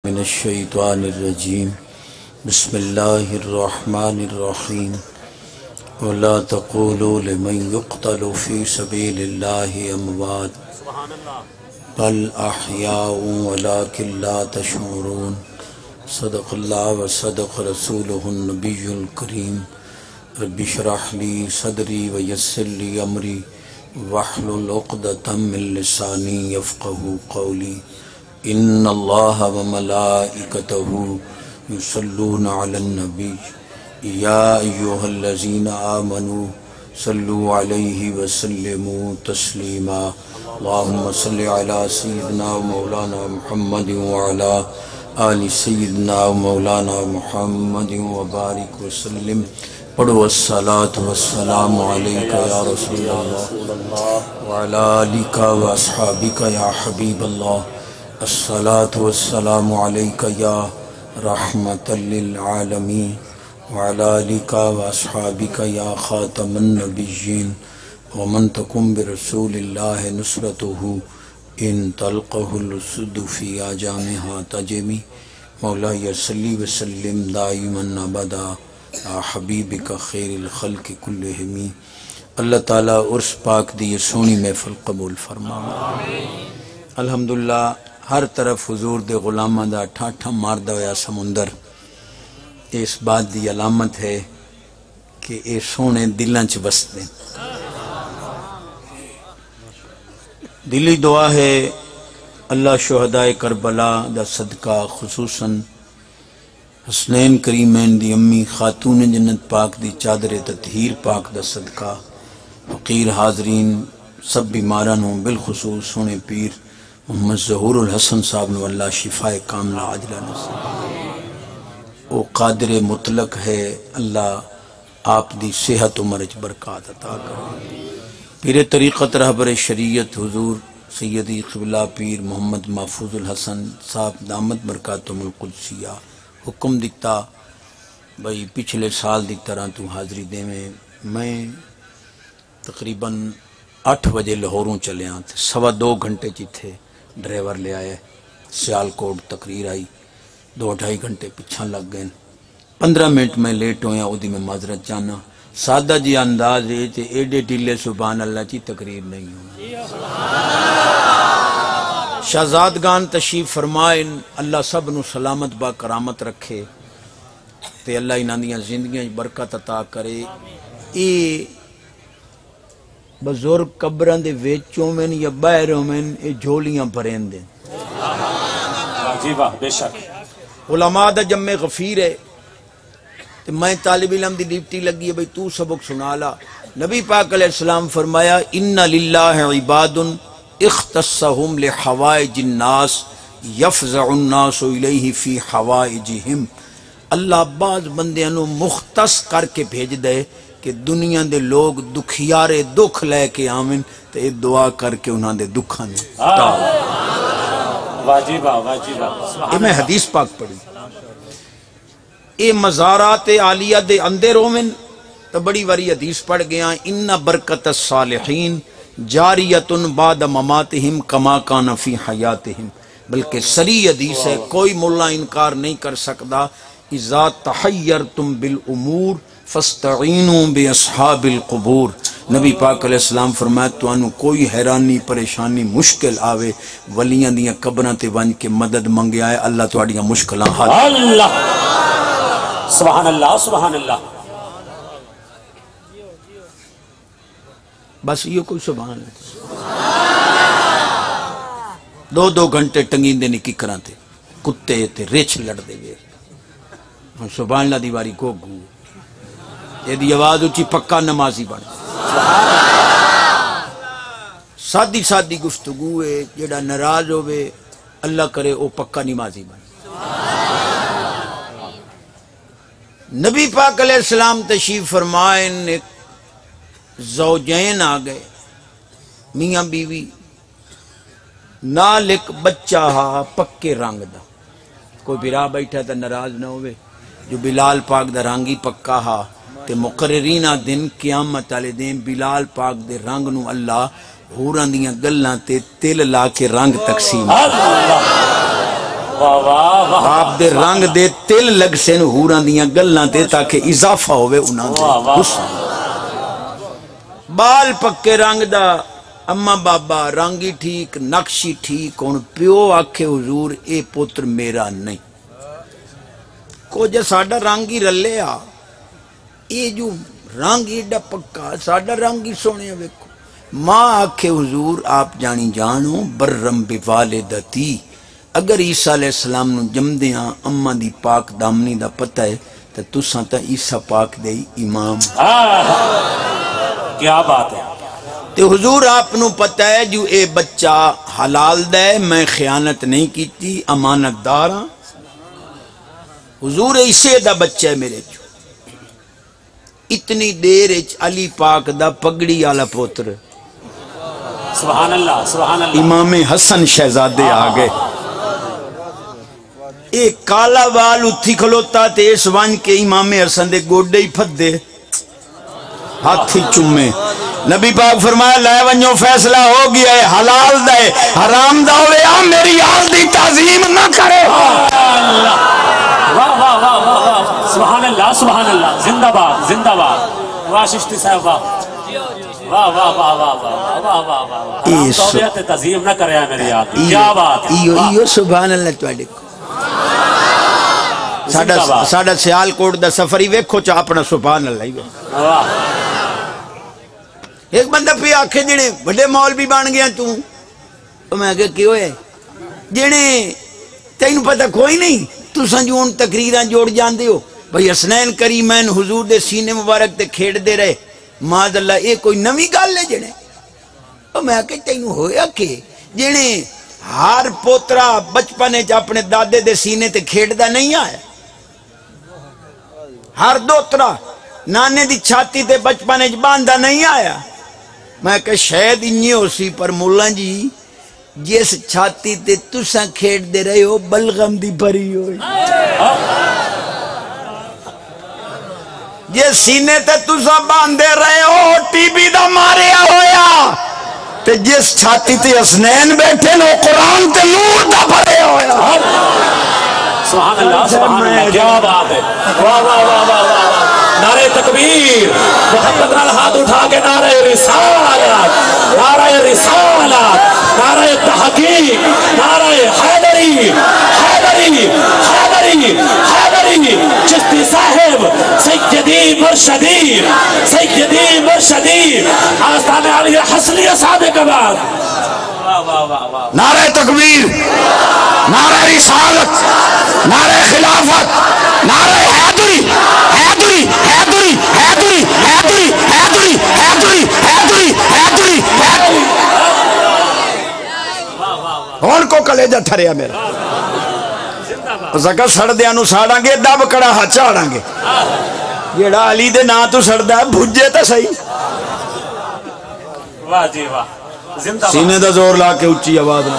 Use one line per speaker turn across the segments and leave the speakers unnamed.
من الشیطان الرجیم بسم اللہ الرحمن الرحیم ولا تقولوا لمن يقتل في سبيل الله اموات بل احیاء ولكن لا تشعرون صدق اللہ وصدق رسولہ النبی الکریم رب اشرح لی صدری ویسر لی امری واحلل عقدۃ من لسانی یفقہوا قولی ان اللہ وملائکتہ یصلون علی النبی یا ایہا الذین آمنوا صلوا علیہ وسلموا تسلیما اللہم صل علی سیدنا مولانا محمد وعلی آل سیدنا مولانا محمد وبارک وسلم پڑھو الصلاة والسلام علیکہ یا رسول اللہ وعلی آلک واصحابک یا حبیب اللہ الصلاة والسلام علیکہ یا رحمت للعالمین وعلی آلک واصحابک یا خاتم النبیین ومن تکن برسول اللہ نصرتہ ان تلقہ الاسد فی آجامہا تجمی مولا صلی وسلم دائما ابدا حبیبک خیر الخلق کلہم اللہ تعالیٰ عرس پاک دی سونی محفل قبول فرما الحمدللہ ہر طرف حضور دے غلامہ دا ٹھاٹھا ماردہ ہویا سمندر اس بات دی علامت ہے کہ اے سونے دلاں چ بستے دلی دعا ہے اللہ شہداء کربلا دا صدقہ خصوصاً حسنین کریمین دی امی خاتون جنت پاک دی چادر تطہیر پاک دا صدقہ فقیر حاضرین سب بیماران ہوں بالخصوص سونے پیر محمد ظہور الحسن صاحب نو اللہ شفا کاملہ عاجلہ نصیب او قادر مطلق ہے اللہ آپ دی صحت و مرج برکات عطا کرے پیر طریقت رہبر شریعت حضور سیدی قبلہ پیر محمد محفوظ الحسن صاحب دامت برکاتہم القدسیہ حکم دیتا بھئی پچھلے سال دی طرح تو حاضری دے میں تقریباً 8 بجے لاہوروں چلے آن تھے 2.25 گھنٹے چی تھے ڈرائیور لے آئے سیال کوٹ تقریر آئی 2-2.5 گھنٹے پیچھا لگ گئے 15 منٹ میں لیٹ ہویا او دی میں معذرت چاہنا سادہ جی انداز ہے کہ ایڈے ٹیلے سبحان اللہ چی تقریر نہیں ہوں شہزادگان تشریف فرمائن اللہ سب نو سلامت با کرامت رکھے تے اللہ انہاں دیاں زندگیاں برکت عطا کرے اے بزرگ قبران دے ویچوں میں یا باہروں میں اے جھولیاں بھرین دیں
بے شک
علماء دا جمع غفیر ہے میں طالب علم دی ڈیوٹی لگی ہے بھئی تو سبق سنالا نبی پاک علیہ السلام فرمایا ان للہ عباد اختصہم لحوائج الناس یفزع الناس الیہ فی حوائجہم اللہ بعض بندیاں نو مختص کر کے بھیج دے کہ دنیا دے لوگ دکھیارے دکھ لے کے آمن تو یہ دعا کر کے انہاں دے دکھاں نے
واجبہ واجبہ
یہ میں حدیث پاک پڑھی اے مزارات عالیہ دے اندر ہومن تو بڑی واری حدیث پڑھ گیا ان برکت الصالحین جاریت بعد مماتہم کما کان فی حیاتہم بلکہ سری حدیث ہے کوئی مولا انکار نہیں کر سکتا اذا تحیرتم بالامور فاستعینوا باصحاب القبور نبی پاک علیہ السلام فرمایا تو انو کوئی حیرانی پریشانی مشکل آوے ولیاں دیاں قبراں تے ون کے مدد منگے آئے اللہ تواڈیاں مشکلاں حل
اللہ سبحان اللہ سبحان اللہ
بس یہ کوئی سبحان اللہ 2 گھنٹے ٹنگین دے نکی کران تے کتے تے ریچھ لڑ دے گئے سبحان اللہ دیواری کو گو یہ دی آواز اچھی پکا نمازی بن سادی سادی گفتگو ہے جڑا ناراض ہوئے اللہ کرے او پکا نمازی بن نبی پاک علیہ السلام تشریف فرمائن زوجین آ گئے میاں بیوی نال ایک بچہ ہا پکے رنگ دا کوئی برا بیٹھا تا ناراض نہ ہوئے جو بلال پاک دا رنگی پکا ہا تے مقررینہ دن قیامت والے دن بلال پاک دے رنگ نو اللہ ہوراں دیاں گلاں تے تل لا کے رنگ تقسیم
واہ واہ واہ
آپ دے رنگ دے تل لگ سن ہوراں دیاں گلاں تے تاکہ اضافہ ہوئے انہاں دے
واہ واہ
حسن بال پکے رنگ دا اما بابا رنگی ٹھیک نقشی ٹھیک ہن پیو آکھے حضور اے پتر میرا نہیں کچھ ساڈا رنگ ہی رلیا اے جو رنگ ایڈا پکا ساڈا رنگ ہی سونے ویکھو ماں آکھے حضور آپ جانی جانو برم بوالدتی اگر عیسیٰ علیہ السلام نو جمدیاں اما دی پاک دامنی دا پتہ ہے تو تساں تا عیسیٰ پاک دے امام
کیا بات ہے
تے حضور آپ نو پتہ ہے جو اے بچہ حلال دے میں خیانت نہیں کیتی امانت دار ہاں حضور اسے دا بچہ ہے میرے جو اتنی دیر علی پاک دا پگڑی والا پوتر
سبحان اللہ سبحان اللہ
امام حسن شہزادے آگئے ایک کالا وال اتھی کھلوتا تے اس وان کے امام حسن دے گوڑے ہی پھت دے ہاتھی چمے نبی پاک فرمایا لائے ونجو فیصلہ ہو گیا ہے حلال دے حرام دا ہوئے میری آل دی تعظیم نہ کرے
واہ واہ واہ واہ سبحان اللہ سبحان اللہ زندہ باد زندہ باد واہ چشتی صاحب واہ واہ واہ واہ واہ واہ واہ واہ واہ حرام توبیت تعظیم نہ کرے میری آل کیا بات
ایو سبحان اللہ توڑے کو ساڑھا سیال کوٹ دا سفری ویکھو چا اپنا سبحان اللہ ہی ویکھو ایک بندہ پہ آکھے جنے بڑے مولوی بان گیا تو میں کہا کیوں ہے جنے تینوں پتہ کوئی نہیں تو سنجون تقریران جوڑ جان دے ہو بھئی حسنین کریمین حضور دے سینے مبارک تے کھیڑ دے رہے ماذ اللہ اے کوئی نمی گال لے جنے تو میں کہا تینوں ہویا کہ جنے ہر پوترا بچپنے چا اپنے دادے دے سینے تے کھیڑ دا نہیں آیا ہر دوترا نانے دی چھاتی تے بچپنے چا باندھا نہیں آیا میں کہا شاید انہی ہو سی پر مولا جی جس چھاتی تے تساں کھیڑ دے رہے ہو بلغم دی بھری ہوئی جس سینے تے تساں باندھے رہے ہو ٹی بی دا ماریا ہویا تے جس چھاتی تے حسنین بیٹھے نو قرآن تے نور دا بھرے ہویا
سبحان اللہ کیا بات ہے واہ واہ واہ واہ واہ نعرہ تکبیر محمد نال ہاتھ اٹھا کے نعرہ رسالت نعرہ رسالت نعرہ تحقیق نعرہ حیدری حیدری حیدری حیدری چشتی صاحب سیدی مرشدی سیدی مرشدی آستان علی حسنی صادق بعد
نعرہ تکبیر نعرہ رسالت نعرہ خلافت نعرہ حیدری حیدری حیدری حیدری حیدری حیدری حیدری حیدری حیدری حیدری ہون کو کلیجہ ٹھریا میرا زکا سڑ دیا نو ساڑاں گے دب کڑا ہاتھ چاڑاں گے جیڑا علی دے نا تو سڑ دا بھجے تا صحیح
واہ جی واہ
سینے دا زور لا کے اچھی آواز نہ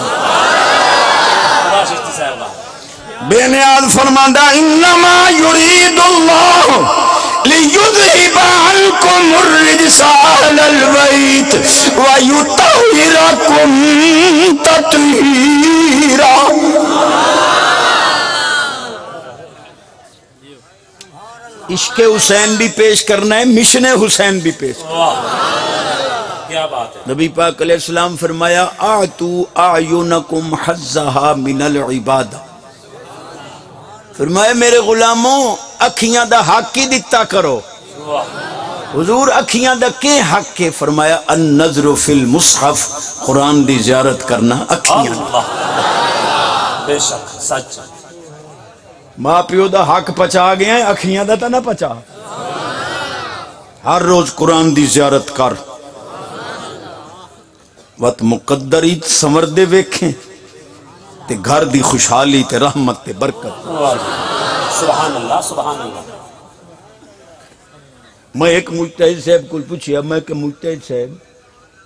بے نیاز فرماندہ انما یرید اللہ لیذہب عنکم الرجس اہل البیت ویطہرکم تطہیرا عشق حسین بھی پیش کرنا ہے مشن حسین بھی پیش کرنا ہے
کیا بات ہے
نبی پاک علیہ السلام فرمایا آتو اعینکم حظہا من العبادہ فرمایا میرے غلاموں اکھیاں دا حق کی دیتا کرو حضور اکھیاں دا کے حق کے فرمایا النظر فی المصحف قرآن دی زیارت کرنا اکھیاں
اللہ بے شک سچ
ماں پیو دا حق پچا گیا ہے اکھیاں دا تا نہ پچا ہر روز قرآن دی زیارت کر وقت مقدری سمر دے ویکھیں تے گھر دی خوشحالی تے رحمت تے برکت
سبحان اللہ سبحان اللہ
میں ایک مجتہد صاحب کو پوچھیا میں کہ مجتہد صاحب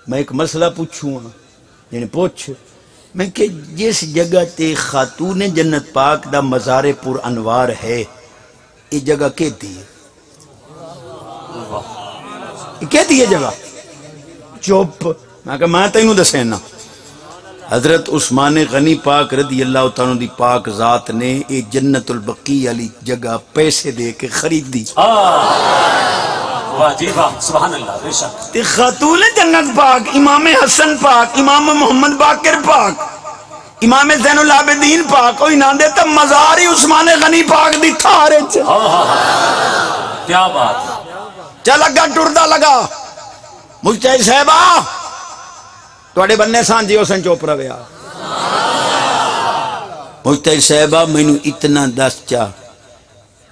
میں ایک مسئلہ پوچھوں یعنی پوچھ میں کہ جس جگہ تے خاتون جنت پاک دا مزار پر انوار ہے یہ جگہ کہتی ہے یہ کہتی ہے جگہ چوپ میں کہا میں تینوں دسینا حضرت عثمان غنی پاک رضی اللہ تعالیٰ دی پاک ذات نے اے جنت البقیع علی جگہ پیسے دے کے خرید دی.
واہ جی واہ سبحان اللہ بے شک.
تے خاتون جنت پاک امام حسن پاک امام محمد باقر پاک امام زین العابدین پاک کوئی نہ دے تے مزار ہی عثمان غنی پاک دی تھارے چ.
کیا بات.
چل لگا ٹردا لگا مجتہد صاحبہ توڑے بننے سان جیو سن چوپ رویا. مجتہد صاحبہ میں نو اتنا دس چاہ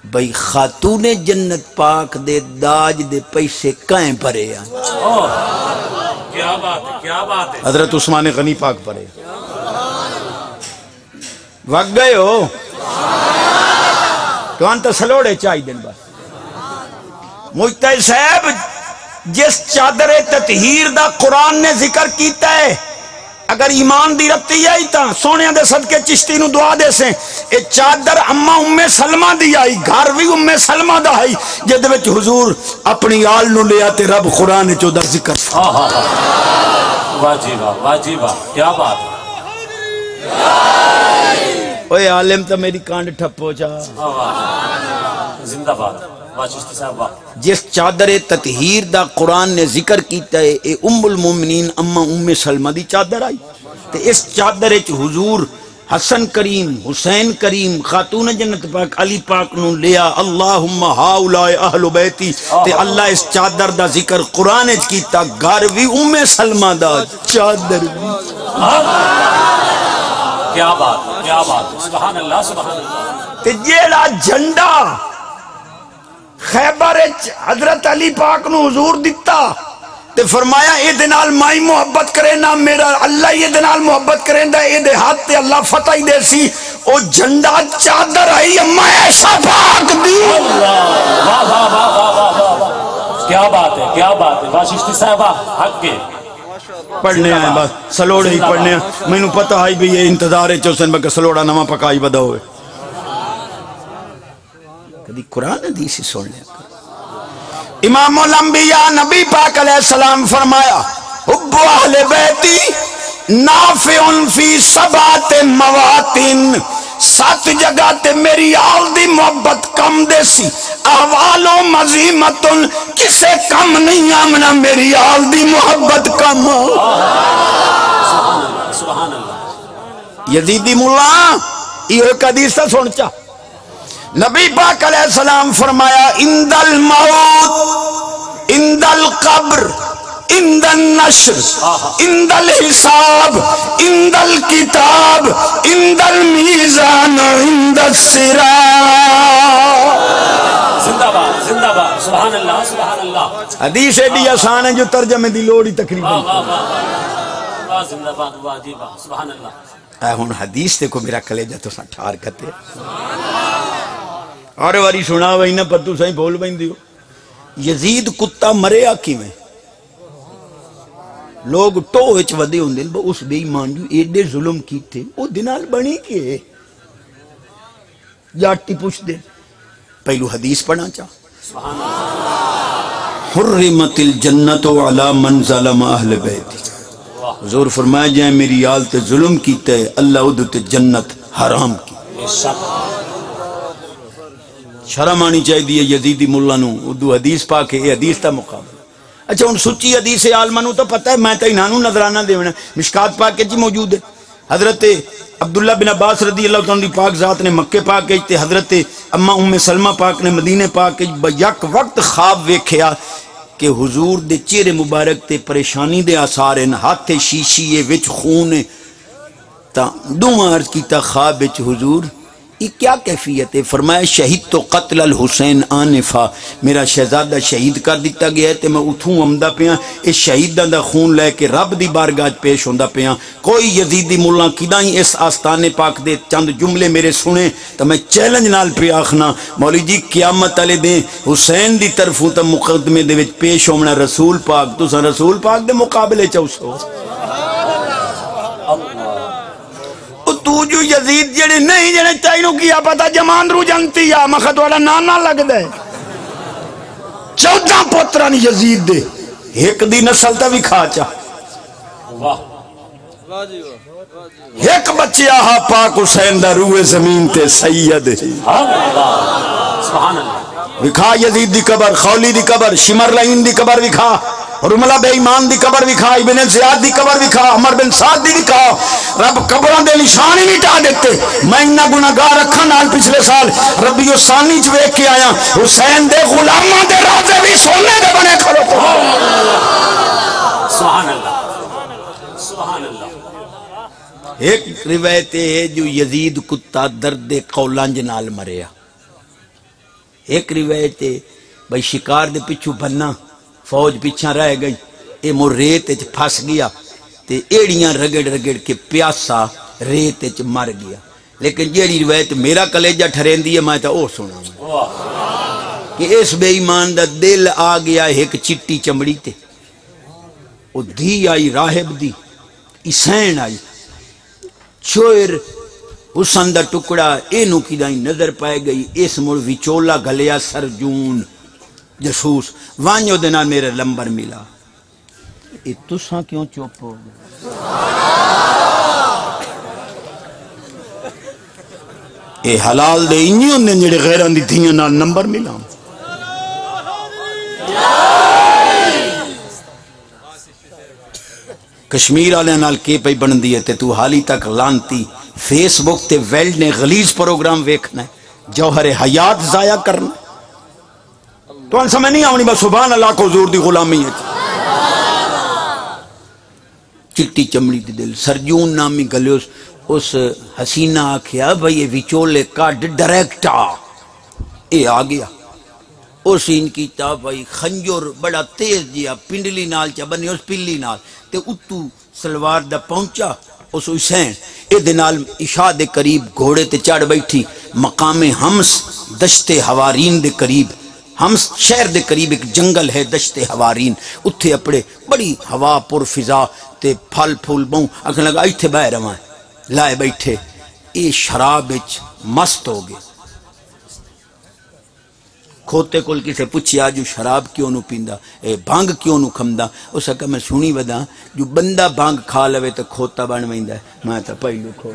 بھئی خاتون جنت پاک دے داج دے پیسے کائیں پرے ہیں.
کیا بات ہے کیا بات ہے.
حضرت عثمان غنی پاک پرے وقت گئے ہو تو انت سلوڑے چاہی دن بس. مجتہد صاحب جس چادر تطہیر دا قرآن نے ذکر کیتا ہے اگر ایمان دی ربطی آئی تا سونے دے صدقے چشتی نو دعا دے سے اے چادر اما سلمہ دی آئی گھر بھی سلمہ دا آئی جد وچ حضور اپنی آل نو لیا تے رب قرآن چو در ذکر.
واجیبہ کیا بات.
اوے عالم تا میری کانڈ ٹھپو جا.
زندہ باد.
جس چادر تطہیر دا قرآن نے ذکر کیتا ہے اے ام المومنین اما سلمہ دی چادر آئی تے اس چادر چ حضور حسن کریم حسین کریم خاتون جنت پاک علی پاک نو لیا. اللہم ہاؤلاء اہل بیتی تے اللہ اس چادر دا ذکر قرآن چ کیتا گھر بھی ام سلمہ دا چادر بھی.
کیا بات کیا بات. سبحان اللہ سبحان اللہ.
تے جیڑا جھنڈا خیبر حضرت علی پاک نو حضور دیتا تے فرمایا اے دنال مائی محبت کرے نا میرا اللہ یہ دنال محبت کرے نا اے دے ہاتھ تے اللہ فتح ہی دے سی. او جھنڈا چادر آئی اما ایسا پاک دی.
کیا بات ہے کیا بات ہے. واششتی صاحبہ حق کے
پڑھنے آئے بس سلوڑے ہی پڑھنے آئے. میں نو پتہ آئی بھی یہ انتظار ہے چوسن بکر سلوڑا نما پکائی بدا ہوئے. کدی قرآن حدیث ہی سن لیا. امام الانبیاء نبی پاک علیہ السلام فرمایا حب اہل بیتی نافع فی سبات مواتن. 7 جگہ تے میری آل دی محبت کم دے سی. احوال و مزیمتن کسے کم نہیں آمنا میری آل دی محبت کم.
سبحان اللہ.
یزیدی مولا یہ ایک حدیث تا سن چاہ. نبی پاک علیہ السلام فرمایا اند الموت اند القبر اند النشر اند الحساب اند الکتاب اند المیزان اند الصراط.
زندہ باد زندہ باد. سبحان اللہ سبحان اللہ.
حدیث ایڈی آسان ہے جو ترجمے دی لوڑی تقریباً.
زندہ باد واجیبہ سبحان اللہ.
اے ہن حدیث تے کو میرا کلیجہ تو سا ٹھار کتے اور واری سنا وہی نہ پتو سائیں بول بین دیو. یزید کتا مرے آکی میں لوگ ٹوچ ودے ہوں دن اس بے ایمان جو ایڈے ظلم کی تھے وہ دنال بنی کے جاٹی پوچھ دے. پہلو حدیث پڑھنا چاہ حرمت الجنت علی من ظلم اہل بیتی. حضور فرمایا جائے میری آل تے ظلم کیتے اللہ ادھو تے جنت حرام کی. شرم آنی چاہی دیئے یزیدی ملانو اردو حدیث پاکے اے حدیث تا مقابل. اچھا ان سچی حدیث عالمانو تو پتہ ہے میں تا انہانو نظرانہ دیونا مشکات پاکے جی موجود ہے. حضرت عبداللہ بن عباس رضی اللہ تعالیٰ پاک ذات نے مکہ پاک تے حضرت اما سلمہ پاک نے مدینہ پاک یک وقت خواب ویکھیا کہ حضور دے چہرے مبارک تے پریشانی دے آثار ہیں ہاتھ شیشی وچ خون تا دو عرض کیتا خواب وچ حضور یہ کیا کیفیت ہے؟ فرمایا شہید تو قتل الحسین آنفا میرا شہزادہ شہید کر دیتا گیا ہے تے میں اتھوں امدہ پیاں اس شہیدہ دا خون لے کے رب دی بارگاہ پیش ہوندہ پیاں. کوئی یزیدی ملہ کدائیں اس آستانے پاک دے چند جملے میرے سنے تو میں چیلنج نال پہ آخنا مولی جی قیامت علی دیں حسین دی طرفوں تا مقدمے دے وچ پیش ہونا رسول پاک تو سن رسول پاک دے مقابلے چاہو تو جو یزید جڑے نہیں جڑے چاہینو کیا پتا جمان رو جنتی یا مخت والا نانا لگ دے 14 پوتران یزید دے ایک دی نسل تا بھی کھا چا ایک بچیا ہا پاک حسین دا روح زمین تے سید
سبحان اللہ
وکھا یزید دی قبر، خولی دی قبر، شمر لعین دی قبر وکھا، رملہ بے ایمان دی قبر وکھا، ابن زیاد دی قبر وکھا، عمر بن سعد دی وکھا. رب قبران دے نشان ہی مٹا دیتے. میں انہا گناہگار رکھا نال پچھلے سال ربی ثانی جو ایک کے آیا حسین دے غلامہ دے روزے بھی سونے دے بنے کھلو تو
سبحان اللہ سبحان اللہ.
ایک روایت ہے جو یزید کتا درد قولانج نال مریا. ایک روایت ہے بھئی شکار دے پچھو بننا فوج پیچھا رہ گئی، اے مو ریت اچ پھس گیا تے ایڑیاں رگڑ رگڑ کے پیاسا ریت اچ مر گیا. لیکن جیڑی روایت میرا کلیجہ ٹھرین دی ہے میں تا او سنا کہ اس بے ایمان دا دل آ گیا ایک چٹی چمڑی تے او دی آئی راہب دی اسین آئی چوئر حسن دا ٹکڑا اینو کی دائیں نظر پائے گئی. اس مڑ وچولا گلیا سرجون جسوس وانیو دینا میرے لمبر ملا. اے تساں کیوں چوپ ہو گئے؟ اے حلال دے انیوں نے جڑے غیران دی تھیاں نال نمبر ملا. کشمیر آلے نال کے پئی بن دیئے تے تو حالی تک لانتی فیس بک تے ویلڈ نے غلیظ پروگرام ویکھنا ہے، جوہر حیات ضائع کرنا. تو ان سمجھ نہیں آونی بس سبحان اللہ کو حضور دی غلامی ہے. چٹی چمڑی دی دل سرجون نامی گلے اس حسینہ آکھیا بھئی یہ وچولے کاڈ ڈائریکٹا اے آ گیا. اس ان کی تا بھئی خنجر بڑا تیز جیا پنڈلی نال چا بنی اس پلی نال تے اتو سلوار دا پہنچا اس حسین اے دنال عشاء دے قریب گھوڑے تے چڑھ بیٹھی مقام حمس دشت حوارین دے قریب. حمس شہر دے قریب ایک جنگل ہے دشت حوارین، اتھے اپڑے بڑی ہوا پر فضا تے پھل پھول بہوں اکھنے لگا ایتھے بہ رہا لائے بیٹھے. اے شراب اچ مست ہو گئے. کھوتے کل کسے پوچھی آجو شراب کیوں نو پیندا اے بھانگ کیوں نو کھمدا. اس کا میں سنی ودا جو بندہ بھانگ کھا لوے تو کھوتا بن ویندا ہے. میں تا پہلو کھو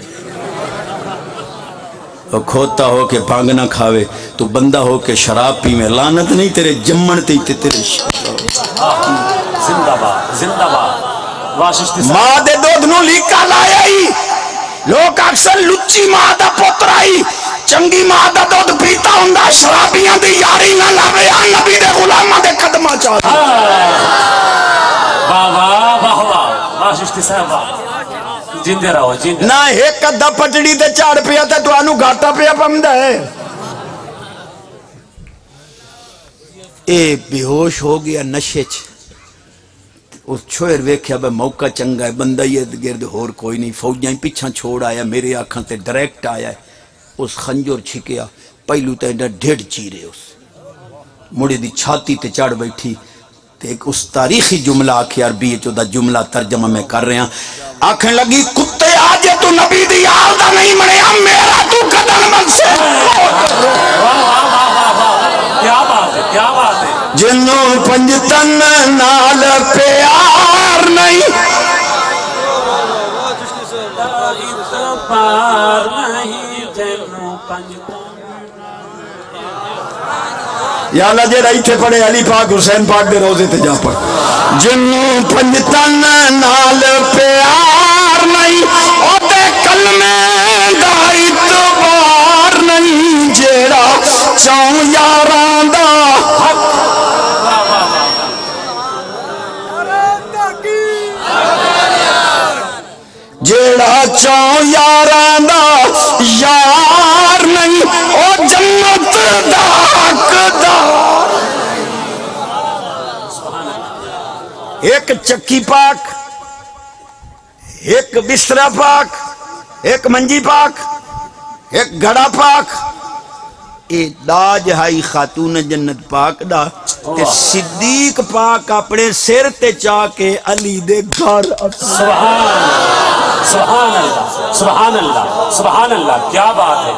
اور کھوتا ہو کے بھانگ نہ کھاوے تو بندہ ہو کے شراب پی میں لعنت نہیں تیرے جمن تے تیرے
زندہ باد زندہ باد.
ماں دے دودھ نو لیکا لائے ہی لوگ اکثر لچی ماں دا پوتر آئی چنگی ماں دا دودھ پیتا ہوندا شرابیاں دی یاری نہ لاوے آ نبی دے غلاماں دے قدمہ چاہتا.
واہ واہ واہ واہ چشتی صاحب جیندے رہو جیندے
نہ ایک ادھا پٹڑی تے چاڑ پیا تے تو آنو گھاٹا پیا پمدہ ہے. اے بے ہوش ہو گیا نشے چ. اس چھوئر ویکھیا بے موقع چنگا ہے بندہ یہ گرد ہور کوئی نہیں فوجیاں پیچھا چھوڑ آیا میرے آنکھاں تے ڈائریکٹ آیا ہے. اس خنجر چھکیا پہلو تے ڈھڑ چیرے اس مڑی دی چھاتی تے چڑھ بیٹھی تے ایک اس تاریخی جملہ آکھے عربی چو دا جملہ ترجمہ میں کر رہے ہیں. آنکھیں لگی کتے آجے تو نبی دی آلدہ نہیں منیا میرا تو قدر من سے.
کیا بات ہے کیا بات ہے.
جنوں پنجتن نال پیار نہیں
پار نہیں جنوں پنجتن.
یا اللہ جے رہی تھے پڑھے علی پاک حسین پاک دے روزے تے جا پڑھ. جنوں پنجتن نال پیار نہیں او دے کلمے دا اعتبار نہیں جیڑا چاہوں یاراں دا جیڑا چاہوں یاراں دا یار نہیں او جنت دا حقدار. ایک چکی پاک ایک بسترہ پاک ایک منجی پاک ایک گھڑا پاک. اے داج ہائی خاتون جنت پاک دا تے صدیق پاک اپنے سر تے چاہ کے علی دے گھر.
سبحان اللہ سبحان اللہ سبحان اللہ کیا بات ہے.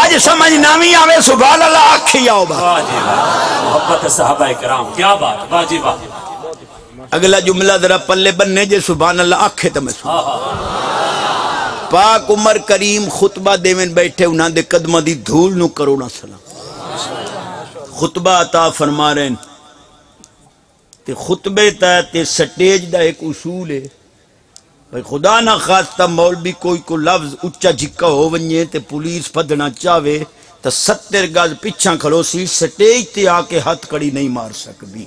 آج سمجھ نامی آوے سبحان اللہ آکھی آؤ با.
واہ جی واہ محبت صحابہ کرام کیا بات. واہ جی واہ
اگلا جملہ ذرا پلے بننے جے سبحان اللہ آکھے تو میں سن پاک عمر کریم خطبہ دیوین بیٹھے انہاں دے قدمہ دی دھول نو کروڑا سلام خطبہ عطا فرما رہے ہیں تے خطبے تے سٹیج دا ایک اصول ہے بھئی خدا نہ خواستہ مولوی کوئی کو لفظ اچھا جھکا ہو ونجے تے پولیس پدنا چاہوے تو 70 گز پچھاں کھلو سی سٹیج تے آکے ہاتھ کڑی نہیں مار سکتی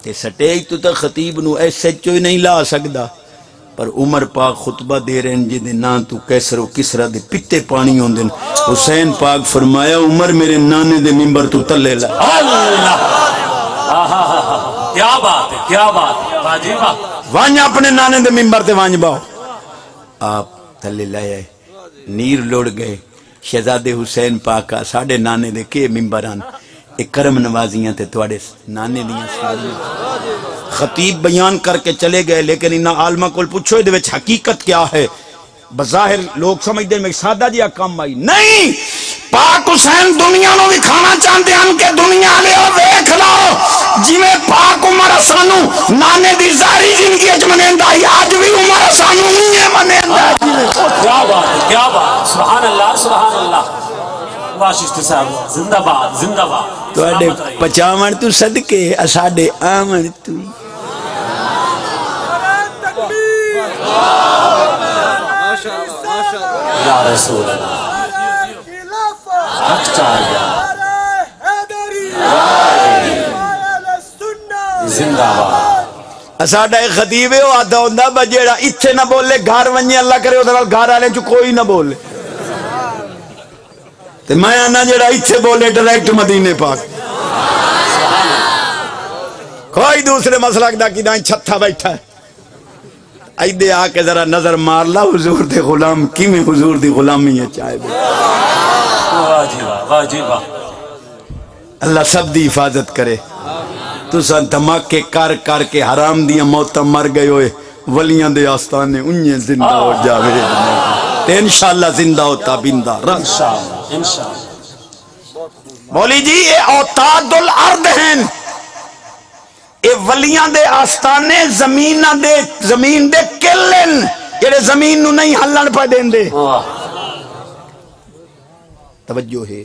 تے سٹیج تو خطیب نو ایسے چوئی نہیں لا سکدا پر عمر پاک خطبہ دے رہے ہیں جدے نا تو کیسر و کسرہ دے پتے پانی ہوں دن حسین پاک فرمایا عمر میرے نانے دے ممبر تو تلے لا
اللہ کیا بات ہے کیا بات ہے واجی بات
وانج اپنے نانے دے ممبر تے وانج باؤ آپ تلے لائے نیر لوڑ گئے شہزادے حسین پاکا ساڑھے نانے دے کے ممبران ایک کرم نوازیاں تے توڑے نانے دیاں ساڑھے خطیب بیان کر کے چلے گئے لیکن انہا عالمہ کو پوچھو دے وچ حقیقت کیا ہے بظاہر لوگ سمجھ دے میں سادہ جیا کام آئی نہیں پاک حسین دنیا نو بھی کھانا چاہتے ہیں کہ دنیا لے ہو ویکھ لاؤ جی میں پاک عمر حسانو نانے دی زاری زندگی اجمنیندہ ہی آج بھی عمر حسانو نہیں منیندہ
کیا بات ہے کیا بات سبحان اللہ سبحان اللہ واششت صاحب زندہ باد زندہ باد
تو اڈے پچاون تو صدقے اساڈے آمن تو
یا رسول اللہ حق چاہیے زندہ باد
اساڈا ایک خطیب ہے وہ آدھا ہوندہ بجیڑا اتھے نہ بولے گھر ونجے اللہ کرے ادھر گھر آلے جو کوئی نہ بولے تو میں آنا جڑا اتھے بولے ڈائریکٹ مدینے پاک کوئی دوسرے مسلک دا کی دائیں چھتا بیٹھا ہے ایدے آکے ذرا نظر مار لا حضور دے غلام کی میں حضور دی غلامی ہے چاہے بے
واجبہ
اللہ سب دی حفاظت کرے تو سن دھماکے کر کر کے حرام دیا موتا مر گئے ہوئے ولیاں دے آستانے انہیں زندہ ہو جاوے تے انشاءاللہ زندہ ہوتا بندہ
انشاءاللہ
مولی جی یہ اوتاد الارض ہیں یہ ولیاں دے آستانے زمین دے کلن جڑے زمین نو نہیں ہلن پہ دین دے توجہ ہے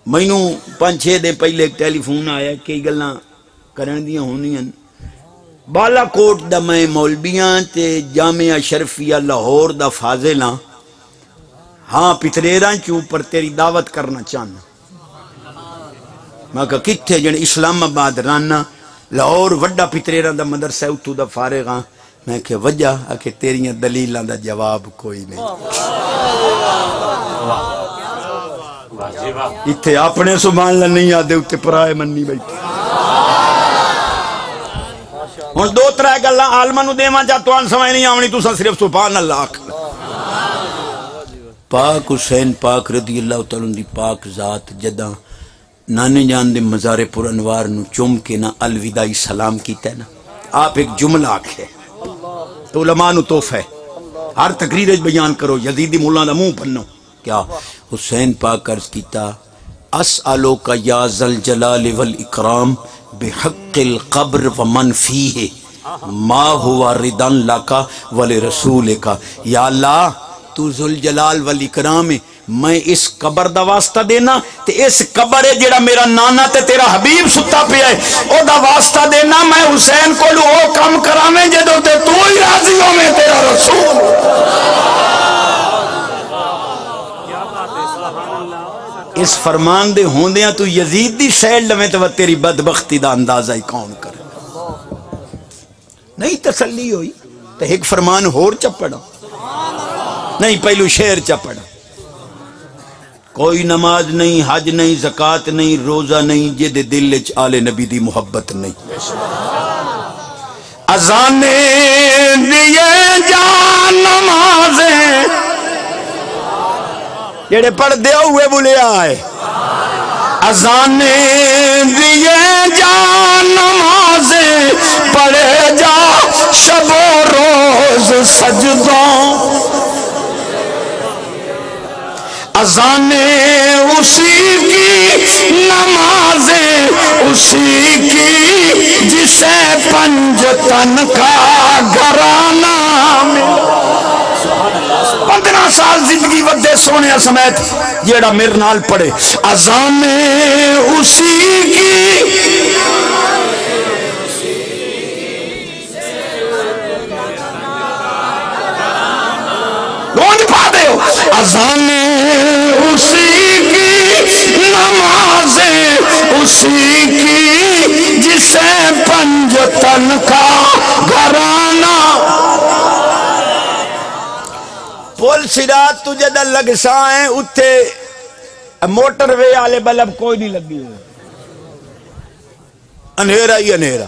مینوں 5-6 دن پہلے ایک ٹیلی فون آیا کئی گلاں کرن دیاں ہونیاں بالا کوٹ دا میں مولبیاں تے جامعہ شرفیہ لاہور دا فاضلاں ہاں پتریراں چوں پر تیری دعوت کرنا چاہنا میں کہا کتھے جن اسلام آباد رانا لاہور وڈا پتریراں دا مدرسہ اتو دا فارغاں میں کہ وجہ کہ تیریاں دلیلاں دا جواب کوئی نہیں اتھے اپنے سبحان اللہ نہیں آدھے اتھے پرائے منی بیٹھے ہن 2-3 گلاں عالماں نو دیواں جا توان سمجھ نہیں آونی تساں صرف سبحان اللہ آکھ پاک حسین پاک رضی اللہ تعالیٰ دی پاک ذات جداں نانے جان دے مزار پر انوار نو چوم کے نا الوداعی سلام کیتا ہے نا آپ ایک جملہ آکھے تو علماء نو توف ہے ہر تقریر بیان کرو یزیدی مولا دا منہ پنو کیا حسین پاک عرض کیتا اسألو کا یا ذل جلال والاکرام بحق القبر ومن فیہ ما ہوا ردن لکا ولرسول کا یا اللہ تو ذوالجلال والاکرام میں اس قبر دا واسطہ دینا تے اس قبر ہے جڑا میرا نانا تے تیرا حبیب ستا پیا ہے او دا واسطہ دینا میں حسین کو لو او کم کرامیں جدو تے تو ہی راضی ہو میں تیرا رسول اس فرمان دے ہوندیاں تو یزید دی سیل لمیں تو تیری بدبختی دا اندازہ ہی کون کرے نہیں تسلی ہوئی تو ایک فرمان ہور چپڑا نہیں پہلو شعر چپڑا کوئی نماز نہیں حج نہیں زکاة نہیں روزہ نہیں جے دے دل وچ آل نبی دی محبت نہیں اذانیں دیے جان نمازیں جڑے پڑھ دے ہوئے بولے آئے اذانیں دیے جان نمازیں پڑھے جا شب و روز سجدوں اذانیں اسی کی نمازیں اسی کی جسے پنجتن کا گھرانہ ملا 15 سال زندگی وڈے سونے سمیت جیڑا میرے نال پڑھے اذانیں اسی کی گونج پا دے ہو اذانیں اسی کی نمازیں اسی کی جسے پنجتن کا گھرانہ پول سرات تجھے دل لگ سائیں اتھے موٹر وے آلے بلب کوئی نہیں لگی ہوئے انہیرہ ہی انہیرہ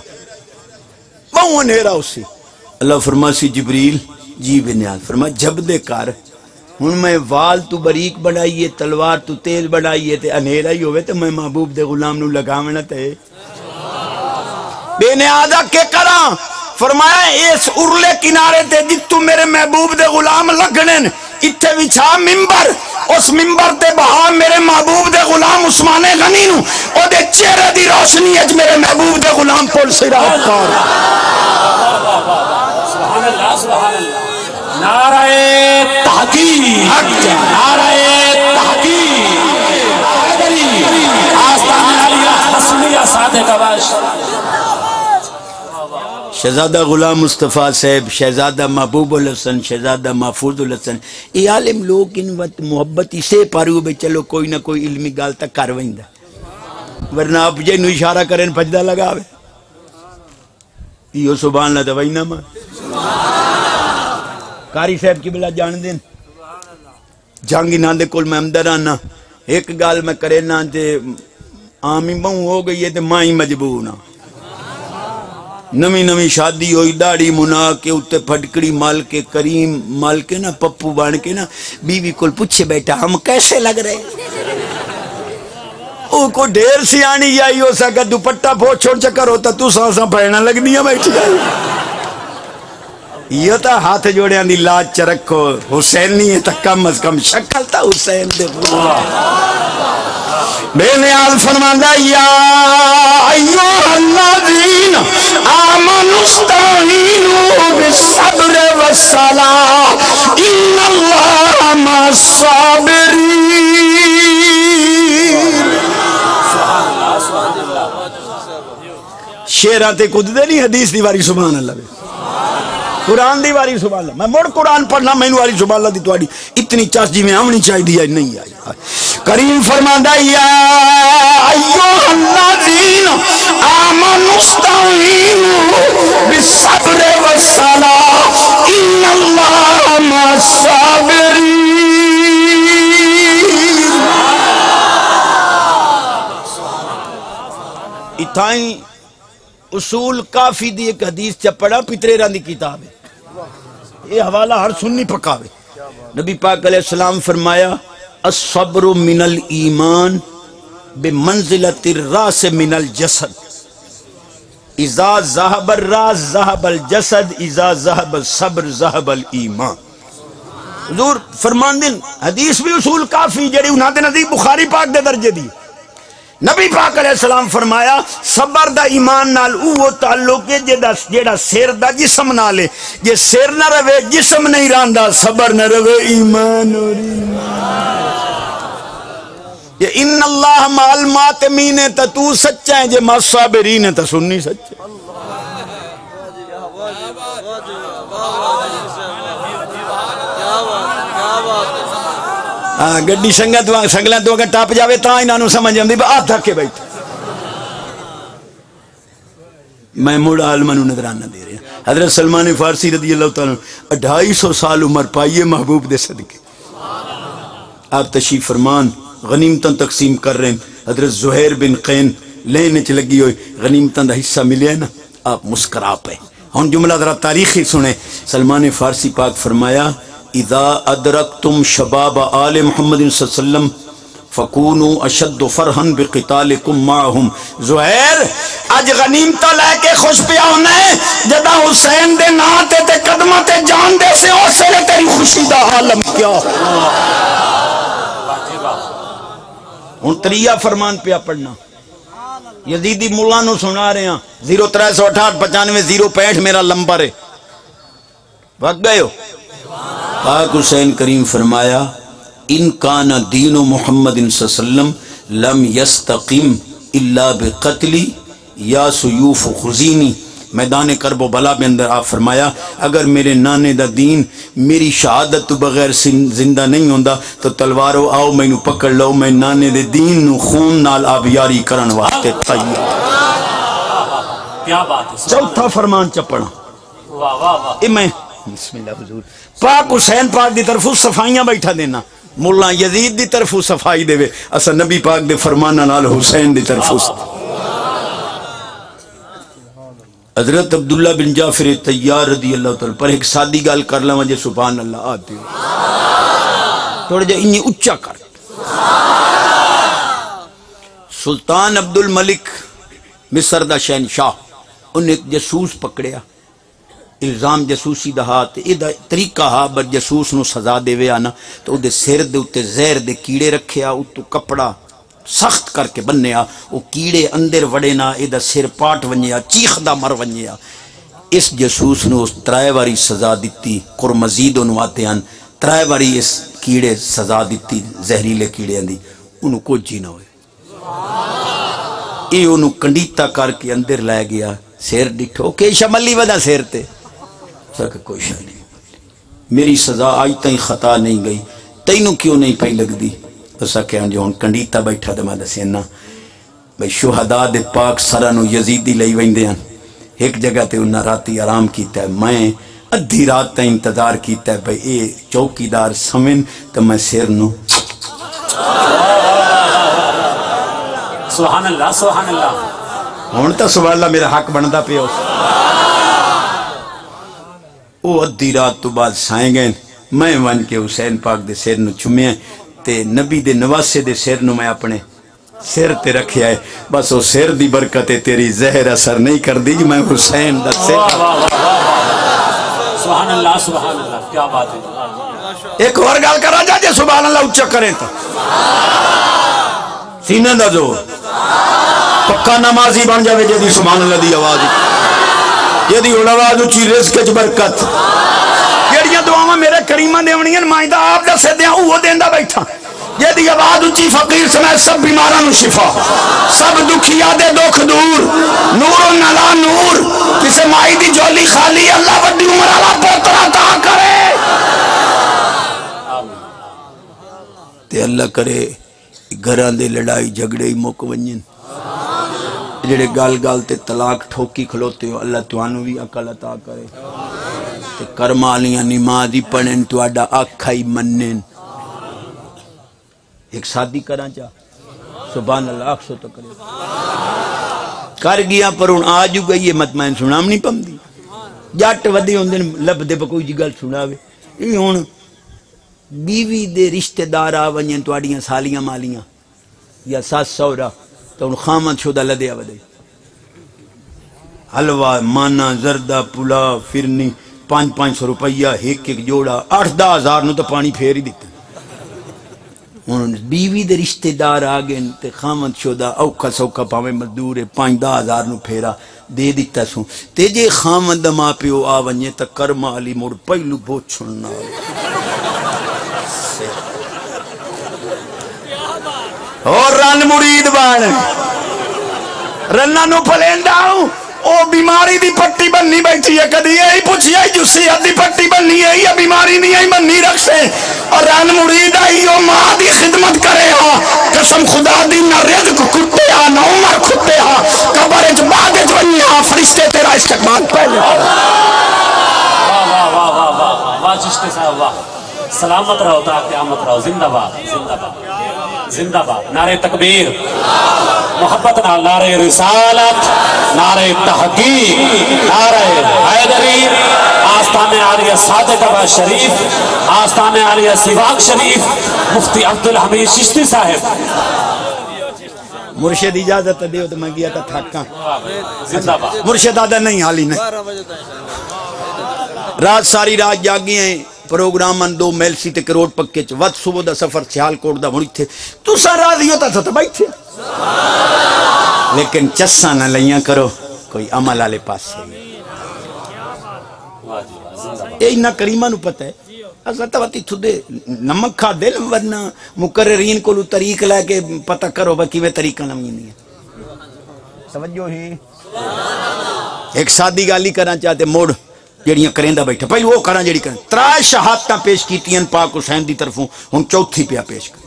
بہوں انہیرہ اسی اللہ فرماسی جبریل جی بنیاد فرما جب دے کر ہن میں وال تو بریک بڑھائیے تلوار تو تیز بڑھائیے تے انہیرہ ہی ہوئے تو میں محبوب دے غلام نو لگاونا تے بے نیادہ کے کراں فرمایا اس ارلے کنارے تے جتو میرے محبوب دے غلام لگنن اتھے وچھا ممبر اس ممبر تے بہا میرے محبوب دے غلام عثمان غنی نو او دے چہرے دی روشنی اج میرے محبوب دے غلام پول سرات کار
سبحان اللہ سبحان اللہ نعرہ تحقیق نعرہ تحقیق آستان علیہ رسولیہ صادق آواز شہزادہ غلام مصطفیٰ صاحب شہزادہ محبوب الحسن شہزادہ محفوظ الحسن یہ عالم لوگ ان وقت محبت اسے پاریو بے چلو کوئی نہ کوئی علمی گال تک کاروائیں دا ورنہ آپ جے نو اشارہ کریں پجدہ لگاوے یہ سبحان اللہ دوائی نامہ کاری صاحب کی بلا جان دیں جانگی ناندے کل میں امدرانا ایک گال میں کرے نا تے آمی بہوں ہو گئی ہے تے مائی مجبور نا نمی نمی شادی ہوئی داڑی منا کے اتے پھٹکڑی مال کے کریم مال کے نا پپو بان کے نا بیوی کل پوچھے بیٹا ہم کیسے لگ رہے او کو ڈھیر سی آنی جائی ہو سکا دوپٹہ پھو چھوڑ چکر ہوتا تو سانساں پہنا لگ دیا بیٹھ جائی یہ تا ہاتھ جوڑے آنی لاج چرکو حسین نہیں ہے تا کم از کم شکل تا حسین دے بے نیاز فرماندہ یا ایوہ الذین آمنوا استعینوا بالصبر والصلاۃ ان اللہ مع الصابرین شیراتے کود دے نہیں حدیث دیواری سبحان اللہ بے قرآن دی واری سبحان اللہ میں مڑ قرآن پڑھنا میں واری سبحان اللہ دی تواری اتنی چاس جی میں آمنی چاہی دیا نہیں آئی کریم فرماندہ یا ایوہ الذین آمنوا استعینوا بالصبر والصلاۃ ان اللہ مع الصابرین اتھائیں اصول کافی دی ایک حدیث چا پڑھا پترے ران دی کتاب ہے یہ حوالہ ہر سنی پکاوے نبی پاک علیہ السلام فرمایا الصبر من الایمان بمنزلت الراس من الجسد اذا ذهب الراس ذهب الجسد اذا ذهب الصبر ذهب الایمان حضور فرمان دن حدیث بھی اصول کافی جڑی انہاں دے نزدیک بخاری پاک دے درجے دی نبی پاک علیہ السلام فرمایا صبر دا ایمان نال وہ تعلق ہے جیڑا سیر دا جسم نالے جے سیر نہ روے جسم نہیں راندا صبر نہ روے ایمان اور ایمان یہ ان اللہ مع الماتمین تا تو سچا ہے جے مع الصابرین تا سنی سچا گڈی سنگلیں تو اگر ٹاپ جاوے تا انہوں سمجھ جاندی با آدھا کے بیٹھ میں موڑ عالمانو نظرانہ دے رہے ہیں حضرت سلمان فارسی رضی اللہ تعالیٰ 250 سال عمر پائیے محبوب دے صدقے آپ تشریف فرمان غنیمتاں تقسیم کر رہے ہیں حضرت زہیر بن قین لینے چ لگی ہوئی غنیمتاں دا حصہ ملے ہے نا آپ مسکرا پہ ہن جملہ ذرا تاریخی سنیں سلمان فارسی پاک فرمایا اذا ادرکتم شباب آل محمد صلی اللہ علیہ وسلم فکونوا اشد فرحا بقتالکم معہم زہیر اج غنیمتہ لے کے خوش پیا ہونا ہے جدا حسین دے ناتے تے قدمہ تے جان دے سے اور سے تیری خوشی دا عالم کیا
ہوں تریہ فرمان پیا پڑھنا یزیدی ملا نو سنا رہے ہیں 036895 میرا نمبر ہے وقت گئے ہو پاک حسین کریم فرمایا ان کان دین محمد صلی اللہ علیہ وسلم لم یستقیم الا بقتلی یا سیوف خزینی میدان کرب و بلا میں اندر آپ فرمایا اگر میرے نانے دا دین میری شہادت تو بغیر زندہ نہیں ہوندا تو تلوارو آؤ میں نو پکڑ لو میں نانے دے دین نو خون نال آبیاری کرن واسطے تیار
کیا بات ہے
چوتھا فرمان چپڑا
واہ واہ واہ
میں بسم اللہ حضور پاک حسین پاک دی طرف صفائیاں بیٹھا دینا مولا یزید دی طرف صفائی دے اسا نبی پاک دے فرمانا نال حسین دی طرف حضرت عبداللہ بن جعفر طیار رضی اللہ تعالی پر ایک سادی گال کر لیں مجھے سبحان اللہ آتی ہو تھوڑے جا انہی اچھا کر سلطان عبد الملک مصر دا شہنشاہ انہیں ایک جسوس پکڑیا الزام جسوسی دا ہاتھ یہ طریقہ ہا بر جسوس نو سزا دے وے آنا تو دے سر دے اتے زہر دے کیڑے رکھیا اتو کپڑا سخت کر کے بنیا وہ کیڑے اندر وڑے نا یہ سر پاٹ ونیا چیخ دا مر ونیا اس جسوس نو اس ترائے واری سزا دیتی قرمزید انہوں آتے ہیں ترائے واری اس کیڑے سزا دیتی زہریلے کیڑے اندی انہوں کو جینا ہوئے یہ انہوں کنڈیتا کر کے اندر لائے گیا سیر ڈٹھو کہ شمالی ودا سیر تے سکھ کوئی شاہ نہیں میری سزا آج تائیں خطا نہیں گئی تینوں کیوں نہیں پہی لگ دی اسا کہاں جو ہن کنڈیتا بیٹھا دے میں دسینا بھئی شہداء دے پاک سرانو یزیدی لئی ویندے ہیں ایک جگہ تے انہاں راتی آرام کیتا ہے میں ادھی رات تا انتظار کیتا ہے بھئی اے چوکیدار سمن تو میں سیر نو
سبحان اللہ سبحان اللہ
ہون تا سبحان اللہ میرا حق بندہ پہ ہو او ادھی رات تو بعد سائیں گئے میں ون کے حسین پاک دے سیر نو چمے ہیں تے نبی دے نواسے دے سیر نو میں اپنے سیر تے رکھیا ہے بس وہ سیر دی برکت تیری زہر اثر نہیں کر دی میں حسین دا سیر
سبحان اللہ کیا بات ہے
ایک اور گال کرا جا جے سبحان اللہ اچھا کریں تا سینہ دا جو پکا نمازی بن جاوے جے دی سبحان اللہ دی آواز یہ دی آواز اچھی رزق اچھ برکت جیڑیاں دعاواں میرے کریمہ دے ہونی ہیں مائدہ آپ دا سے دیاں وہ دیندہ بیٹھا یہ دی آواز اچھی فقیر سمیت سب بیماران شفا سب دکھیا دے دکھ دور نور و نلا نور کسے مائی دی جولی خالی اللہ وڈی عمر اللہ پوترہ تا کرے تے اللہ کرے گھران دے لڑائی جھگڑے ہی موک ونجن جڑے گال گال تے طلاق ٹھوکی کھلوتے ہو اللہ توانو بھی عقل عطا کرے تے کرمالیاں نمازی پڑھن تو آڈا آکھائی منن ایک شادی کرنا چاہ سبحان اللہ آکھ سو تو کرے کر گیا پر ان آجو گئی ہے مت میں سنام نہیں پم دی جاٹ ودی ہوں دن لب دے پا کوئی جگل سناوے یہ ہون بیوی دے رشتہ دار آونین تو آڑیاں سالیاں مالیاں یا ساس سورا تو ان خامت شدہ لدیا ودے حلوہ مانا زردہ پلا فرنی 500 روپیہ ایک جوڑا 8-10 ہزار نو تو پانی پھیر ہی دیتے ان بیوی دے رشتہ دار آگئے تے خامت شدہ اوکھا سوکھا پاوے مزدور 5-10 ہزار نو پھیرا دے دیتا سوں تے جے خامت ماں پیو آونیے تا کرما علی مور پہلو بہت چھڑنا اور رن مرید بان رنہ نو پھلیندہ ہوں او بیماری دی پٹی بننی بیٹھی ہے کدی یہی پوچھی ہے جسی دی پٹی بننی ہے یا بیماری نہیں ہے بننی رکھ سے اور رن مرید آئی او ماں دی خدمت کرے ہاں قسم خدا دی نہ رزق کھتے ہاں نہ عمر کھتے ہاں قبر اچ بعد اچ بنی ہاں فرشتے تیرا استقبال پہلے
واہ چشتے صاحب واہ سلامت رہو تا قیامت رہو زندہ باد زندہ باد زندہ باد نعرہ تکبیر محبت نعرہ رسالت نعرہ تحقیق نعرہ حیدری آستان عالیہ صادق عباس شریف آستان عالیہ سیواق شریف مفتی عبدالحمید چشتی صاحب
مرشد اجازت دیو تو میں گیا تھا تھکاں
زندہ باد
مرشد آدھا نہیں حالی نہیں رات ساری رات جاگی ہیں پروگرام 2 میل سی تے کروڑ پکے چ ود صبح دا سفر سیالکوٹ دا ہن ایتھے تساں راضی ہو تا بیٹھے لیکن چساں نہ لیاں کرو کوئی عمل والے پاسے اے نہ کریمہ نو پتہ ہے اساں توتی تھدے نمک کھا دل ورنہ مقررین کو طریق لے کے پتہ کرو با کیویں طریقہ نہ نہیں توجہ ہی ایک سادی گالی کرنا چاہتے موڑ جڑیاں کریندا بیٹھا پہلے وہ کرنا جڑی کرن 3 شہادتاں پیش کیتیاں پاک حسین دی طرفوں ہن چوتھی پیا پیش کر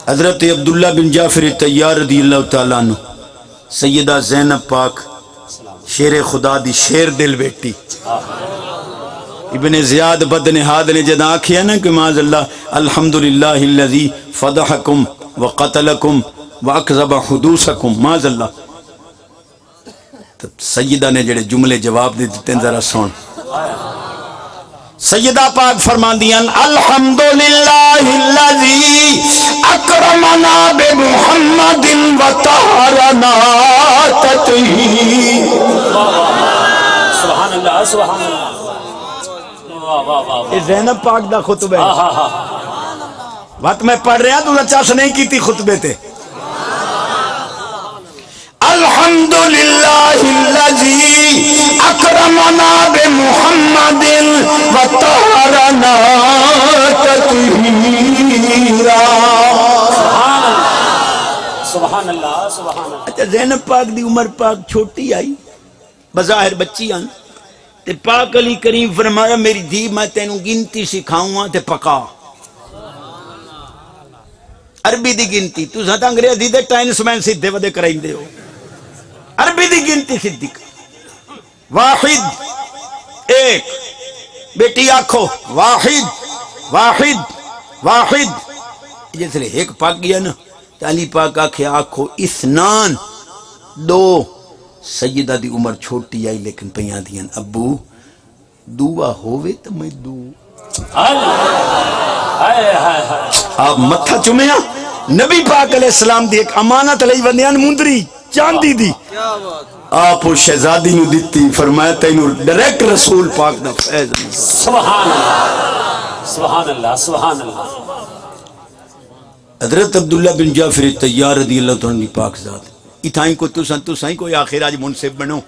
حضرت عبداللہ بن جعفر طیار رضی اللہ تعالیٰ عنہ سیدہ زینب پاک شیر خدا دی شیر دل بیٹی ابن زیاد بدنہاد نے جد آکھیا نا کہ معاذ اللہ الحمدللہ الذی فضحکم وقتلکم واکذب حدوثکم معاذ اللہ سیدہ نے جڑے جملے جواب دے دیتے ہیں ذرا سن سیدہ پاک فرمان دیاں الحمدللہ الذی اکرمنا بمحمد وطہرنا تطہیر
سبحان اللہ سبحان اللہ
یہ زینب پاک دا خطبہ ہے وقت میں پڑھ رہا تو چاس نہیں کی تھی خطبے تے الحمدللہ الذی اکرمنا بمحمد وطہرنا تطہیرا
سبحان اللہ سبحان اللہ
اچھا زینب پاک دی عمر پاک چھوٹی آئی بظاہر بچی آن تے پاک علی کریم فرمایا میری دھی میں تینوں گنتی سکھاؤں تے پکا عربی دی گنتی تو زیادہ انگریزی دے ٹائنس مین سیدھے ودے کرائیں دے ہو عربی دی گنتی سیدھی واحد ایک بیٹی آنکھو واحد واحد واحد جیسے لئے ایک پاک گیا نا علی پاک آنکھے آنکھو اثنان 2 سیدہ دی عمر چھوٹی آئی لیکن پیاں دیاں ابو دعا ہوئے تو میں دو آپ متھا چمیا نبی پاک علیہ السلام دی ایک امانت علیہ وندیان مندری چاندی دی آپ شہزادی نو دیتی فرمایا تینو ڈائریکٹ رسول پاک دا فیض
سبحان اللہ سبحان اللہ سبحان اللہ
حضرت عبداللہ بن جعفر طیار رضی اللہ عنہ پاک ذات اتھائیں کو تسائیں کوئی آخر آج منصب بنو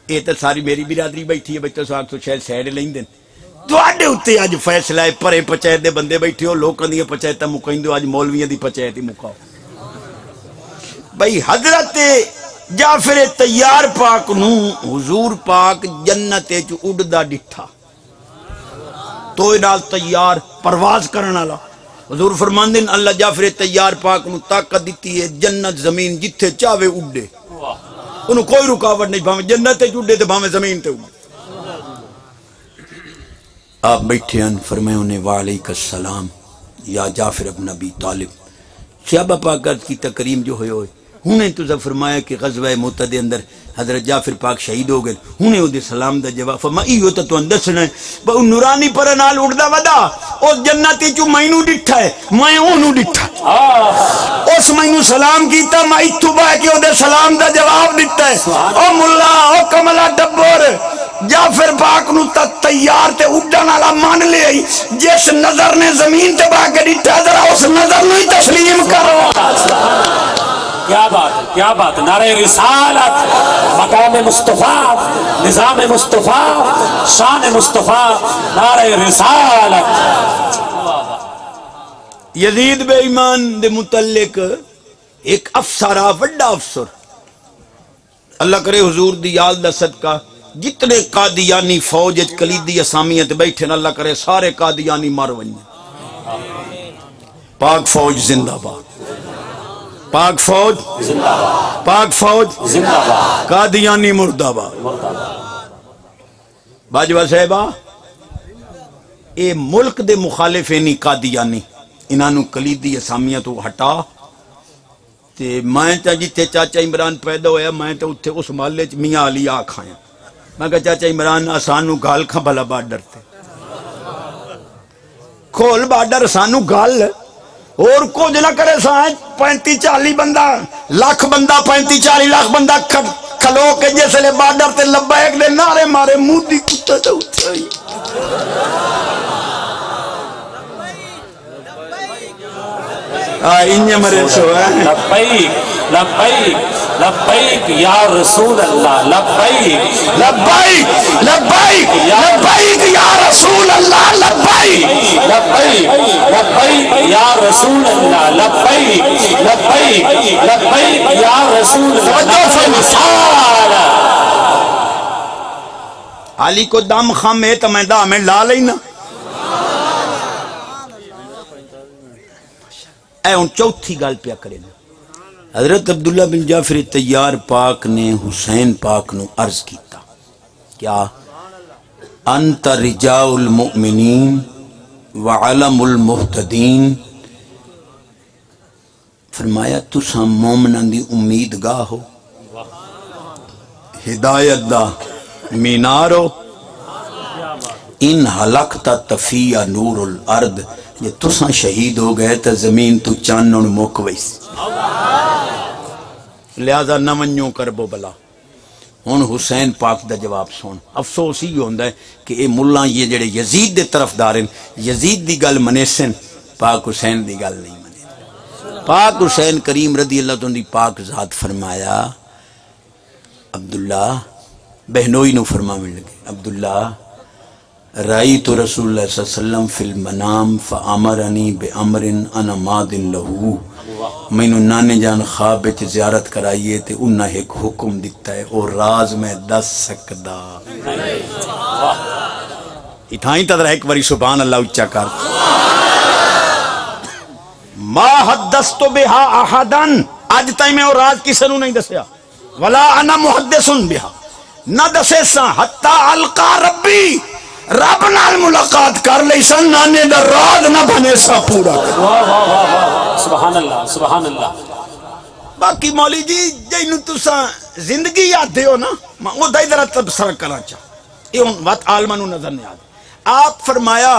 اے تا ساری میری برادری بیٹھی ہے بچہ سو آگ تو شاید سیڈ لیں دیں تو آڈے ہوتے آج فیصلہ ہے پرے پچایت دے بندے بیٹھے ہو لوگ کندی پچایتہ مکائیں دو آج مولویاں دی پچایت ہی مکاؤ بھئی حضرت جعفر طیار پاک نو حضور پاک جنت چ اڑدا ڈٹھا تو نال طیار پرواز کرنا لا حضور فرماندن اللہ جعفر طیار پاک نو طاقت دیتی ہے جنت زمین جتھے چاہے اڑے انہوں کوئی رکاوٹ نہیں بھامے جنت چ اڑے تے بھامے زمین تے اڑے آپ بیٹھے ہیں فرمائے انہیں وعلیک السلام یا جعفر ابن ابی طالب صحابہ پاک کی تکریم جو ہوئے انہیں تو فرمایا کہ غزوہ موتہ دے اندر حضرت جعفر پاک شہید ہو گئے انہیں دے سلام دا جواب فرمائی ہوتا تو اندر سنا ہے وہ نورانی پر نال اڑدا ودا اس جنتی چو مینو ڈٹھا ہے میں انہوں ڈٹھا اس مینو سلام کیتا میں اتھو بائے کہ وہ دے سلام دا جواب دیتا ہے او ملا او کملا ڈبور جعفر پاک نو تیار تے اڑا نالا مان لے آئی جس نظر نے زمین تے با کے ڈٹھا ذرا اس نظر نو ہی تسلیم کرو
کیا بات نعرہ رسالت مقام مصطفیٰ نظام مصطفیٰ شان مصطفیٰ نعرہ رسالت
یزید بے ایمان دے متعلق ایک افسر وڈا افسر اللہ کرے حضور دی یاد دا صدقہ جتنے قادیانی فوج کلیدی اسامیت بیٹھے نا اللہ کرے سارے قادیانی مر ونجے پاک فوج زندہ باد پاک فوج زندہ باد پاک فوج زندہ باد قادیانی مردہ باد باجوہ صاحبہ اے ملک دے مخالفینی قادیانی انہوں کلیدی اسامیت تو ہٹا تے میں تا جتے چاچا عمران پیدا ہویا میں تا اتھے اس محلے چ میاں علی آ کھایا میں کہا چاچا عمران آسانو گال کھا بھلا بارڈر تے کھول بارڈر آسانو گال اور کچھ نہ کرے سائیں 35-40 بندہ لاکھ بندہ 35-40 لاکھ بندہ کھلو کے جیسے لے بارڈر تے لبیک دے نعرے مارے مودی کتا تے اٹھائی انجے مرے سو ہے
لبیک لبیک لبیک یا رسول اللہ لبیک
لبیک لبیک لبیک یا رسول اللہ لبیک
لبیک لبیک یا رسول اللہ لبیک لبیک لبیک یا رسول اللہ
علی کو دم خم ہے تو میں دا میں لا لینا اے ان چوتھی گل پیا کرے نا حضرت عبداللہ بن جعفر طیار پاک نے حسین پاک نو عرض کیتا کیا انت رجاء المؤمنین وعلم المہتدین فرمایا تساں مومنان دی امید گاہ ہو ہدایت دا مینار ہو ان حلقتا تفیہ نور الارض یہ تساں شہید ہو گئے تو زمین تو چانن موک ویس لہذا نہ منجوں کربو بلا ہن حسین پاک دا جواب سن افسوس ہی ہوندا ہے کہ اے ملہ یہ جڑے یزید دے طرف دارن یزید دی گل منیسن پاک حسین دی گل نہیں منے پاک حسین کریم رضی اللہ عنہ دی پاک ذات فرمایا عبداللہ بہنوئی نو فرمانے لگے عبداللہ رأیت رسول اللہ صلی اللہ علیہ وسلم فی المنام فامرنی بامر انا ماض لہو میں نو نانے جان خواب وچ زیارت کرائیے تے انہاں ایک حکم دیتا ہے اور راز میں دس سکدا اتھائیں تدرہ ایک باری سبحان اللہ اچھا کر ما حدثت بہا احدن آج تائیں میں اور راز کسے نو نہیں دسیا ولا انا محدثن بہا نہ دسے سا حتی القا ربی رب نال ملاقات کر لئی سن نانے دا راز نہ بنے سا پورا کر
سبحان اللہ سبحان اللہ
باقی مولی جی جینو تسا زندگی یاد دیو نا وہ دائی درہ تبصرہ کرنا چاہ یہ بات عالمانو نظر نہیں آدھے آپ فرمایا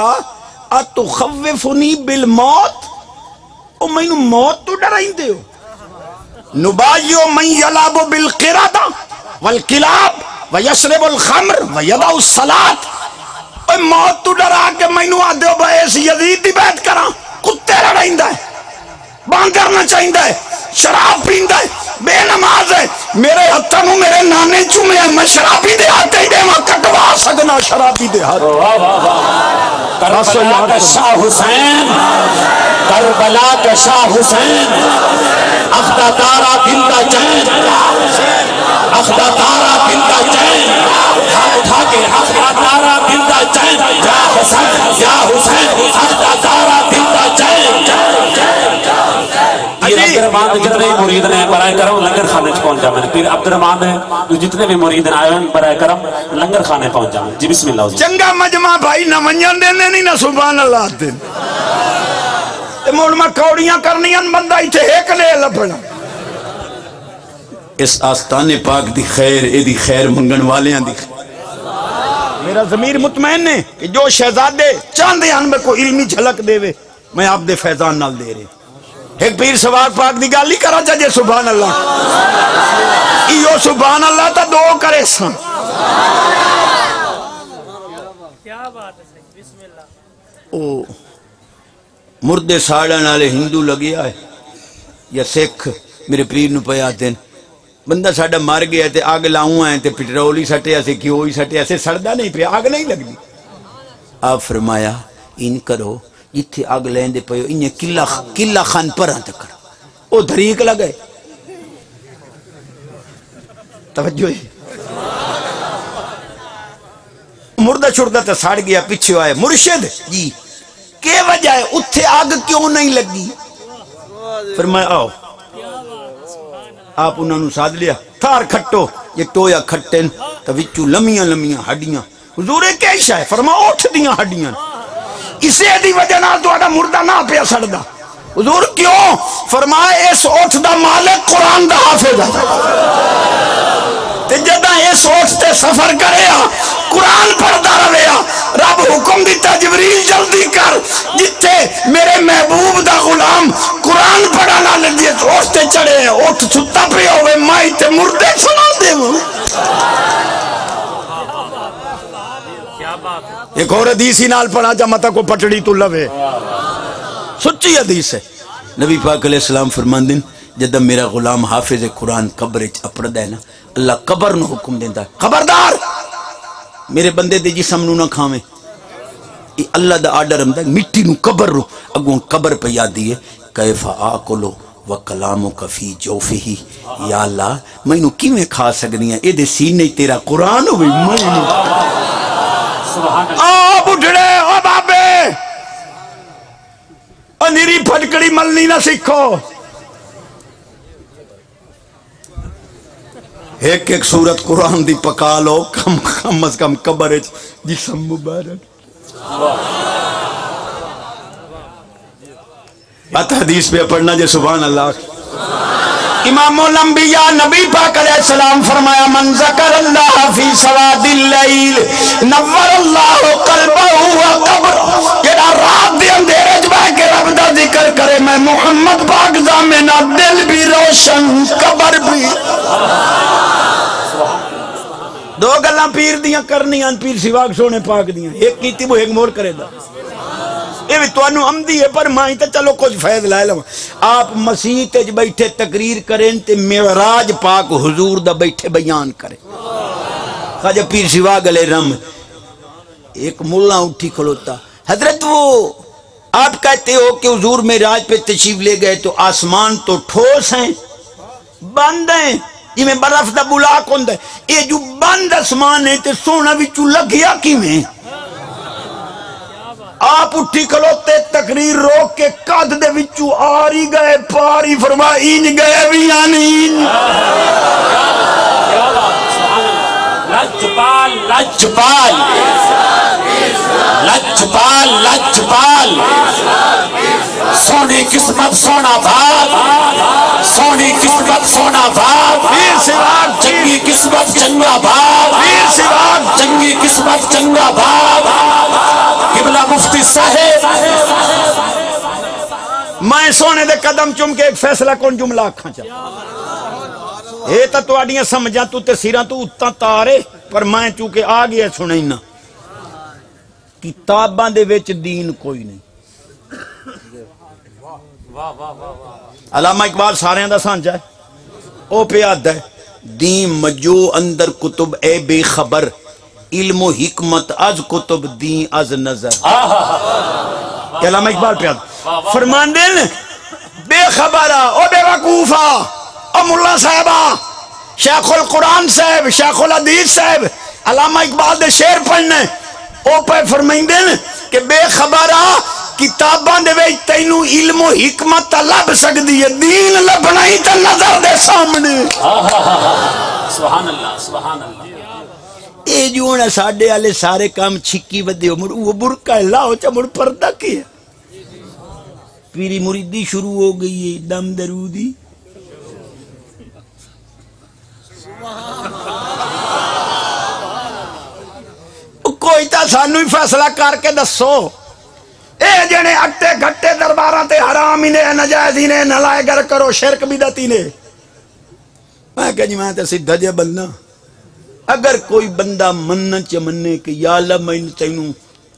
اتخوفنی بالموت او میں نو موت تو ڈرائیں دیو نبایو من یلابو بالقرادہ والکلاب ویشرب الخمر ویدع الصلاة اے موت تو ڈرا کے میں نو آدھے ہو بھائی ایسی یزید دی بیعت کرا کتے لڑائیں ہے باندر نہ چاہیں ہے شراب پیندہ ہے بے نماز ہے میرے ہتھنوں میرے نانے چومے ہیں میں شرابی دے آتے ہی دے میں کٹوا سکنا شرابی دے آتے
کربلا کا شاہ حسین کربلا کا شاہ حسین اخدہ تارا دل کا چین اخدہ تارا دل کا چین ہاتھ اٹھا کے اخدہ تارا دل کا چین یا حسین اخدہ تارا دل کا چین یہ عبدالرحمن جتنے مرید نے برائے کرم لنگر خانے پہنچا میں پھر عبدالرحمن ہے جتنے بھی مرید آئے ہیں برائے کرم لنگر خانے پہنچا میں جی بسم اللہ
چنگا مجمع بھائی نہ منجن دینے نہیں نہ سبحان اللہ دین موڑ میں کوڑیاں کرنیاں بندہ ہی تھے ایک لے لپڑا اس آستان پاک دی خیر اے دی خیر منگن والیاں دی خیر میرا ضمیر مطمئن ہے کہ جو شہزادے چاندے ہن میں کوئی علمی جھلک دے وے میں آپ دے فیضان نال دے رہے ایک پیر سوار پاک دی گالی کرا جاجے سبحان اللہ ایو سبحان اللہ تا دو کرے سن
کیا بات ہے بسم اللہ
او مردے ساڑھن والے ہندو لگیا ہے یا سکھ میرے پیر نو پہ آتے ہیں بندہ ساڑھا مار گیا تے آگ لاؤں آئے تے پٹرولی سٹے ایسے کیوئی سٹے ایسے سڑدہ نہیں پہ آگ نہیں لگ دی آپ فرمایا ان کرو جتھے آگ لین دے پہو انہیں کلہ خان پر آتا کرو او دھریک لگئے توجہ ہے مردہ چھوڑتا تا ساڑ گیا پیچھے آئے مرشد جی کہ وجہ ہے اتھے آگ کیوں نہیں لگی فرمایا آؤ آپ انہوں نے ساتھ لیا تھار کھٹو یہ ٹویا کھٹن تو وچو لمیاں لمیاں ہڈیاں حضور کیسا ہے فرما اٹھ دیاں ہڈیاں اسے دی وجہ نہ تو آدھا مردہ نہ پیا سڑدا حضور کیوں فرمایا اس اٹھ دا مالک قرآن دا حافظ ہے تے جدہ اس اٹھ تے سفر کرے قرآن پڑھتا رہے رب حکم دیتا جبریل جلدی کر جتے میرے محبوب دا غلام قرآن پڑھانا لگی تو اٹھتے چڑھے اٹھ چھتا پہ ہوئے مائی تے مردے سنا دے وہ
کیا بات ہے
ایک اور حدیث ہی نال پڑھا جا متا کو پٹڑی تو لوے سچی حدیث ہے نبی پاک علیہ السلام فرماندن جدہ میرا غلام حافظ قرآن قبر اپڑ دے نا اللہ قبر نو حکم دیندہ خبردار میرے بندے دے جسم نو نہ کھاویں اللہ دا آرڈر ہم دا مٹی نو قبر رو اگوں قبر پہ یاد دیئے کیف آکلو وکلامک فی جوفہی یا اللہ میں نو کیویں کھا سکنی ہے اے دے سینے تیرا قرآن ہوئی میں نو بڑھڑے او بابے نیری پھٹکڑی ملنی نہ سکھو ایک ایک سورت قرآن دی پکا لو کم از کم قبر جسم مبارک بات حدیث پہ پڑھنا جے سبحان اللہ امام الانبیاء نبی پاک علیہ السلام فرمایا من ذکر اللہ فی سواد اللیل نور اللہ قلبہ و قبر جڑا رات دے اندھیرے جبا کے رب دا ذکر کرے میں محمد پاک زامنہ دل بھی روشن قبر بھی دو گلاں پیر دیاں کرنیاں پیر سواگ سونے پاک دیاں ایک کیتی وہ ایک مور کرے دا یہ بھی تو انہوں عمدی ہے پر مائیں تا چلو کچھ فیض لائے لوں آپ مسیح تج بیٹھے تقریر کریں تے معراج پاک حضور دا بیٹھے بیان کریں خواجہ پیر سواگ علیہ رحم ایک ملا اٹھی کھلوتا حضرت وہ آپ کہتے ہو کہ حضور معراج پہ تشریف لے گئے تو آسمان تو ٹھوس ہیں بند ہیں یہ میں برف دا بلاک ہوندہ ہے یہ جو بند آسمان ہے تے سونا وچو لگیا کی میں آپ اٹھی کھلوتے تقریر روک کے قد دے وچو آری گئے پاری فرمائین گئے ویانین
لجپال لجپال لجپال لجپال سونی قسمت سونا بھاگ سونی قسمت سونا بھاگ چنگی قسمت چنگا بھاگ چنگی قسمت چنگا بھاگ قبلہ مفتی صاحب
میں سونے دے قدم چم کے ایک فیصلہ کون جملہ آکھاں چاہ اے تا تو آڑیاں سمجھا تو تے سیران تو اتنا تارے پر میں چونکہ آگیا سنیں نا کتاباں دے ویچ دین کوئی نہیں علامہ اقبال سارے اندہ سانجا ہے او پہ آدھا ہے دین مجو اندر کتب اے بے خبر علم و حکمت از کتب دین از نظر علامہ اقبال پہ آدھا فرمان دین بے خبرہ او بے وقوفہ او ملا صاحبہ شیخ القرآن صاحب شیخ الحدیث صاحب علامہ اقبال دے شعر پڑھنے او پہ فرمائیں دین کہ بے خبرہ کتاباں دے وے تینوں علم و حکمت لب سکدی ہے دین لبنا ہی تے نظر دے سامنے
سبحان اللہ سبحان اللہ
اے جو نا ساڈے والے سارے کام چھکی ودے عمر وہ برقع لاؤ چا مڑ پردہ کیا پیری مریدی شروع ہو گئی ہے دم درودی کوئی تا سانو ہی فیصلہ کر کے دسو اے جنے اٹے گھٹے درباراں تے حرام ہی نے نجائز ہی نے نلائے گر کرو شرک بدعتی نے میں کہ جی میں تے سیدھا جے بننا اگر کوئی بندہ منن چ مننے کہ یا اللہ میں تینوں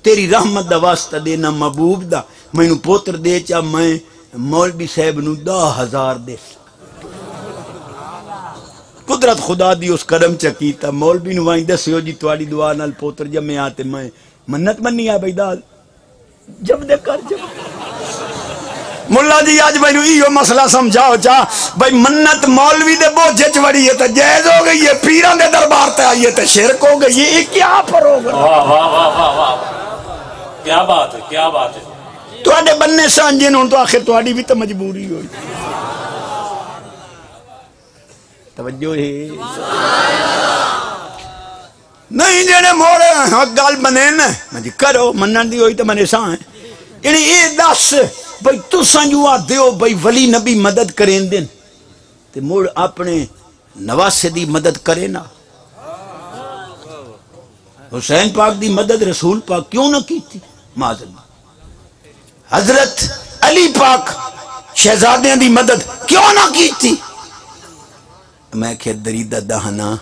تیری رحمت دا واسطہ دینا محبوب دا میں پوتر دے چا میں مولوی صاحب نو 10,000 دے قدرت خدا دی اس کرم چکیتا مولوی نو وائیں دسیو جی تواڈی دعا نال پوتر جمے آتے میں منت مننی آ بھائی دال جب دے کر جب ملا جی آج بھائی ایو مسئلہ سمجھاؤ چاہ بھائی منت مولوی دے بوجھے چوڑی ہے تا جائز ہو گئی ہے پیران دے دربار تے آئیے تا شرک ہو گئی ہے کیا پر ہو گئی
واہ واہ واہ واہ واہ کیا بات ہے کیا بات ہے
تو آڈے بننے سانجین ہوں تو آخر تو آڈی بھی تو مجبوری ہوئی توجہ ہے نہیں جنے موڑے حق گال بنے نا مجھے کرو منن دی ہوئی تو منے ساں ہیں یعنی یہ دس بھئی تو سنجو آدھے ہو بھئی ولی نبی مدد کریں دن تے موڑ اپنے نواسے دی مدد کرے نا حسین پاک دی مدد رسول پاک کیوں نہ کی تھی معذرت حضرت علی پاک شہزادیاں دی مدد کیوں نہ کی تھی میں کہ دریدہ دہنا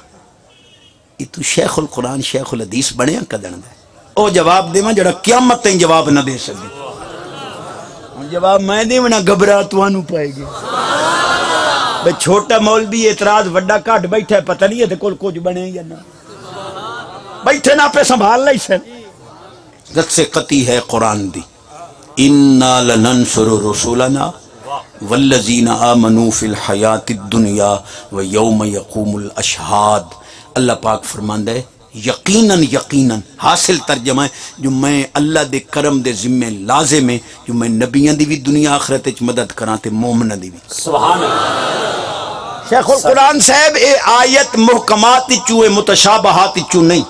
یہ تو شیخ القرآن شیخ الحدیث بڑے ہیں قدر دے او جواب دے جڑا قیامت تین جواب نہ دے سکے جواب میں دے نہ گھبرا توانوں پائے گی بے چھوٹا مولوی اعتراض وڈا کٹ بیٹھا ہے پتہ نہیں ہے تے کول کچھ بنے یا نہ بیٹھے نہ پہ سنبھال لئی سن جت سے قطعی ہے قرآن دی اِنَّا لَنَنْصُرُ رُسُولَنَا وَالَّذِينَ آمَنُوا فِي الْحَيَاةِ الدُّنْيَا وَيَوْمَ يَقُومُ الْأَشْهَادِ اللہ پاک فرماندا ہے یقیناً یقیناً حاصل ترجمہ ہے جو میں اللہ دے کرم دے ذمہ لازم ہے جو میں نبیاں دی بھی دنیا آخرت وچ مدد کراں تے مومناں دی بھی
سبحان اللہ
شیخ القرآن صاحب اے آیت محکمات چوں متشابہات چوں نہیں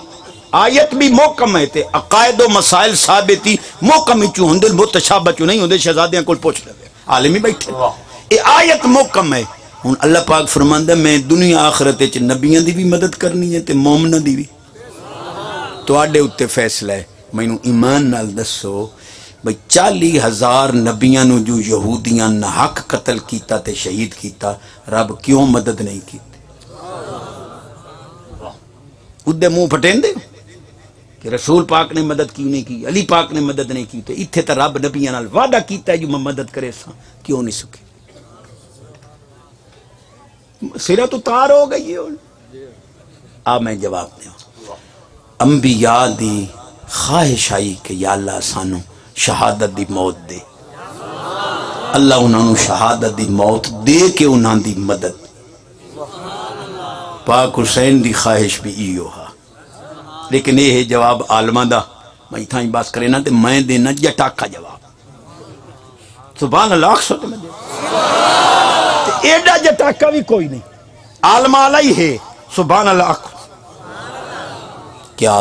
آیت بھی محکم ہے تے عقائد و مسائل ثابتی محکم چوں ہوندے متشابہ چوں نہیں ہوندے شہزادیاں کول پوچھ لے عالمی بیٹھے اے آیت محکم ہے ہن اللہ پاک فرماندا میں دنیا آخرت وچ نبیاں دی بھی مدد کرنی ہے تے مومناں دی بھی تواڈے اوتے فیصلہ ہے مینوں ایمان نال دسو بھئی 40,000 نبیاں نو جو یہودیاں نہ حق قتل کیتا تے شہید کیتا رب کیوں مدد نہیں کیتی اودے منہ پھٹیندے کہ رسول پاک نے مدد کیوں نہیں کی علی پاک نے مدد نہیں کی تے ایتھے تے رب نبیاں نال وعدہ کیتا ہے جو میں مدد کرے سا کیوں نہیں سکی سرہ تو تار ہو گئی ہے آ میں جواب دوں انبیاء دی خواہش آئی کہ یا اللہ سانو شہادت دی موت دے اللہ انہوں نے شہادت دی موت دے کے انہوں دی مدد پاک حسین دی خواہش بھی ایو ہا لیکن یہ ہے جواب عالمہ دا میں تھا ہی بات کرے نا تے میں دینا جٹاکا جواب سبحان اللہ اکسو تے میں دے ایڈا جٹاکا بھی کوئی نہیں عالمہ علیہ ہے سبحان اللہ اکسو کیا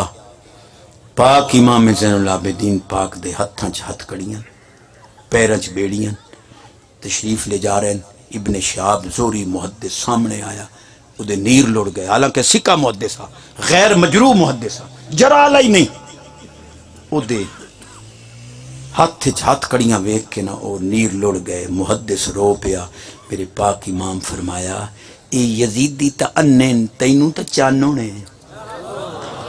پاک امام زین العابدین پاک دے ہتھاں چ ہتھ کڑیاں پیراں چ بیڑیاں تشریف لے جا رہے ہیں ابن شہاب زوری محدث سامنے آیا او دے نیر لڑ گئے حالانکہ سکہ محدثہ غیر مجروح محدثہ جرالہ ہی نہیں او دے ہاتھ چ ہاتھ کڑیاں ویکھ کے نا او نیر لڑ گئے محدث رو پیا میرے پاک امام فرمایا اے یزیدی تا انین تینوں تا چانوں نے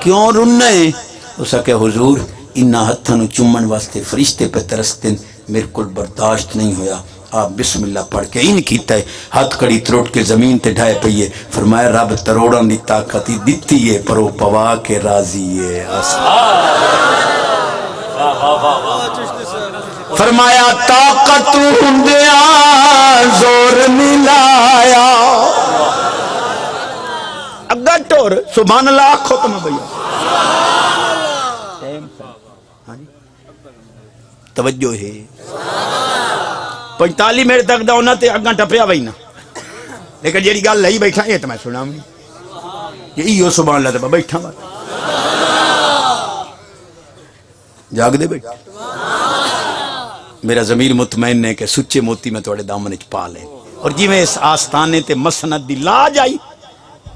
کیوں رننے اسا کہ حضور انہا ہتھانو چمن واسطے فرشتے پہ ترستن میرے کل برداشت نہیں ہویا آپ بسم اللہ پڑھ کے ان کیتا ہے ہاتھ کڑی تروڑ کے زمین تے ڈھائے پئیے فرمایا رب تروڑاں دی طاقتی دیتی ہے پر وہ پوا کے راضی ہے فرمایا طاقت ہندیاں زور ملایا اگا ٹور سبحان اللہ آکھو تمہیں بھئیہ توجہ ہے 45 منٹ تک دا ہونا تے اگاں ٹپیا وئی نا لیکن جیڑی گل لئی بیٹھا یہ تو میں سنا ہوں یہی ہو سبحان اللہ تے بیٹھا ہوں جاگ دے بیٹھا میرا ضمیر مطمئن ہے کہ سچے موتی میں توڑے دامن اچ پا لیں اور جی میں اس آستانے تے مسند دی لاج آئی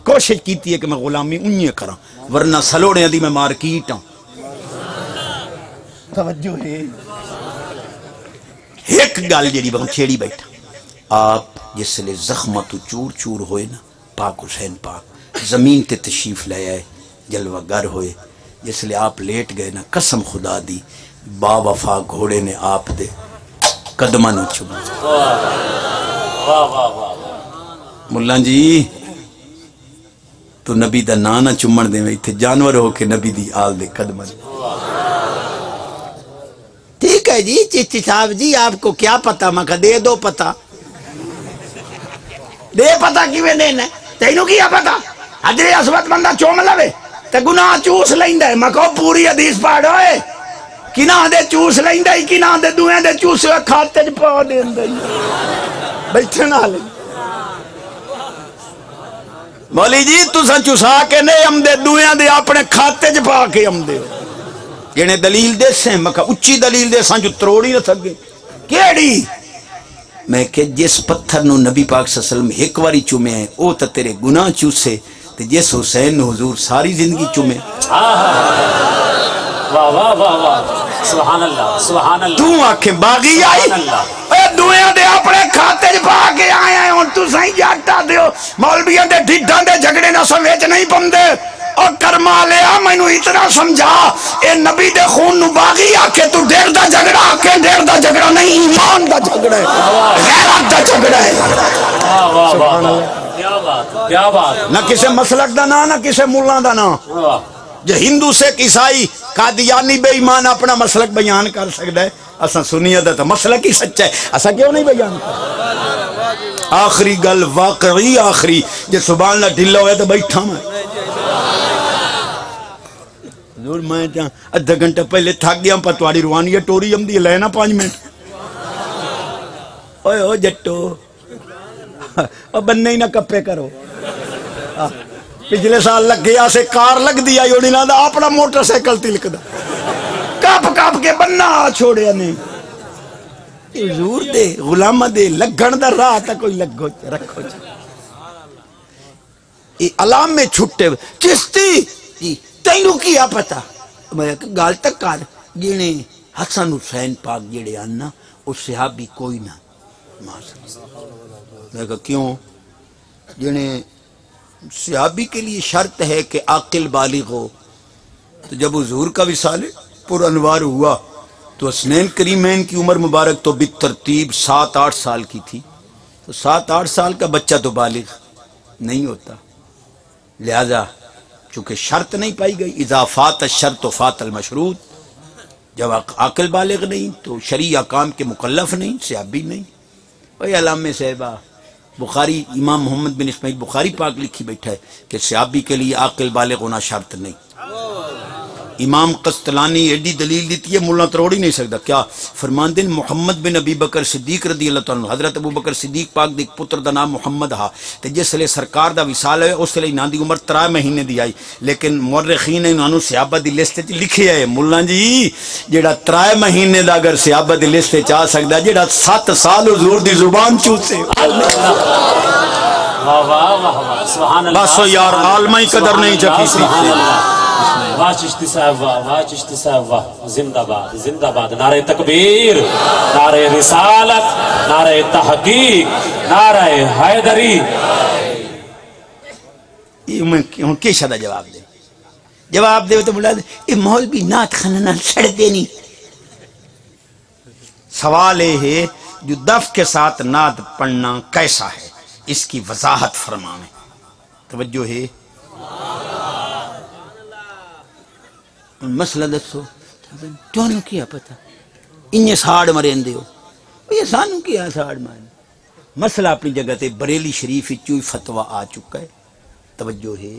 کوشش کیتی ہے کہ میں غلامی انہیں کراں ورنہ سلوڑیاں دی میں مارکیٹ ہوں توجہ ہے ایک گال جیڑی بہن چھیڑی بیٹھا آپ جس لئے زخمہ تو چور چور ہوئے نا پاک حسین پاک زمین تے تشریف لے آئے جلوہ گر ہوئے جس لئے آپ لیٹ گئے نا قسم خدا دی با وفا گھوڑے نے آپ دے قدمہ نو چھوڑا ملان جی تو نبی دا نانا چمڑ دے میں تھے جانور ہو کے نبی دی آل دے قدمہ ٹھیک ہے جی چشتی صاحب جی آپ کو کیا پتا میں کہا دے دو پتا دے پتا کیویں دینا ہے تینوں کیا پتا حجر اسود بندہ چوم لوے تے گناہ چوس لیندہ ہے میں کہو پوری حدیث پاڑ ہوئے کناہ دے چوس لیندہ ہے کناہ دے دوئیں دے چوس ہوئے کھاتے جو پاؤ دیندہ ہے بیٹھے نہ لیں مولی جی تو سا چوسا کے نہیں ہم دے دوئیں دے اپنے کھاتے جو پا کے ہم دے جنہیں دلیل دے سے میں کہا اچھی دلیل دے سان جو تروڑی نہ سکے کیڑی میں کہ جس پتھر نو نبی پاک صلی اللہ علیہ وسلم ایک واری چومے ہیں او تا تیرے گناہ چوسے تے جس حسین حضور ساری زندگی چومے
واہ واہ واہ واہ سبحان اللہ سبحان اللہ
تو آنکھیں باغی آئی اے دویاں دے اپنے کھاتے جو پا کے آئے ہیں اور تو سائیں جاٹا دے ہو مولویاں دے ڈھڈاں دے جھگڑے نہ سویچ نہیں پندے اور کرما لیا مینوں اتنا سمجھا اے نبی دے خون نو باغی آکھے تو ڈیر دا جھگڑا آکھے ڈیر دا جھگڑا نہیں ایمان دا جھگڑا ہے غیرت دا جھگڑا ہے سبحان اللہ
کیا بات
نہ کسے مسلک دا نا نہ کسے مولا دا نا جو ہندو سکھ عیسائی قادیانی بے ایمان اپنا مسلک بیان کر سکتا ہے اساں سنیت دا مسلک ہی سچا ہے اساں کیوں نہیں بیان کر آخری گل واقعی آخری جے سبحان اللہ ڈھلا ہوئے تو بیٹھا میں حضور میں ادھا گھنٹہ پہلے تھک گیا پر تواڑی روانی ہے ٹوری ہم دی لینا 5 منٹ اوے او جٹو او بننے ہی نہ کپے کرو پچھلے سال لگ گیا سے کار لگ دیا یوڑی نہ دا اپنا موٹر سائیکل تلک دا کپ کپ کے بننا چھوڑے نے حضور دے غلامہ دے لگن دا راہ تا کوئی لگو رکھو یہ علام میں چھٹے چستی جی تینو کیا پتا میں گال تک کار جینے حسن حسین پاک جیڑے آنا اس صحابی کوئی نہ میں کہا کیوں جینے صحابی کے لیے شرط ہے کہ عاقل بالغ ہو تو جب حضور کا وصال پر انوار ہوا تو حسنین کریمین کی عمر مبارک تو بالترتیب 7-8 سال کی تھی تو 7-8 سال کا بچہ تو بالغ نہیں ہوتا لہذا چونکہ شرط نہیں پائی گئی اذا فات الشرط فات المشروط جب عاقل بالغ نہیں تو شرعی احکام کے مکلف نہیں صحابی نہیں وہی علامہ صاحبہ بخاری امام محمد بن اسماعیل بخاری پاک لکھی بیٹھا ہے کہ صحابی کے لیے عاقل بالغ ہونا شرط نہیں امام قسطلانی ایڈی دلیل دیتی ہے مولا تروڑ ہی نہیں سکتا کیا فرمان دن محمد بن ابی بکر صدیق رضی اللہ تعالیٰ حضرت ابو بکر صدیق پاک دیکھ پتر دا نام محمد ہا تے جس لئے سرکار دا وصال ہے اس لئے نام دی عمر 3 مہینے دی آئی لیکن مورخین نے انہوں صحابہ دی لسٹ لکھی ہے مولا جی جیڑا 3 مہینے دا اگر صحابہ دی لسٹ چاہ سکتا جیڑا 7 سال حضور دی زبان چوسے بس یار عالمہ ہی قدر نہیں چکی سی
واہ چشتی صاحب واہ چشتی صاحب واہ زندہ باد نعرہ تکبیر نعرہ رسالت نعرہ تحقیق نعرہ حیدری
یہ کی شدہ جواب دے تو بلا دے یہ مولوی نعت خانہ سڑ دینی سوال ہے جو دف کے ساتھ نعت پڑھنا کیسا ہے اس کی وضاحت فرمائیں توجہ ہے مسئلہ دسو تونوں کیا پتا انہیں ساڑ مرین دیو یہ سانوں کیا ساڑ مرین مسئلہ اپنی جگہ تے بریلی شریف چوئی فتوہ آ چکا ہے توجہ ہے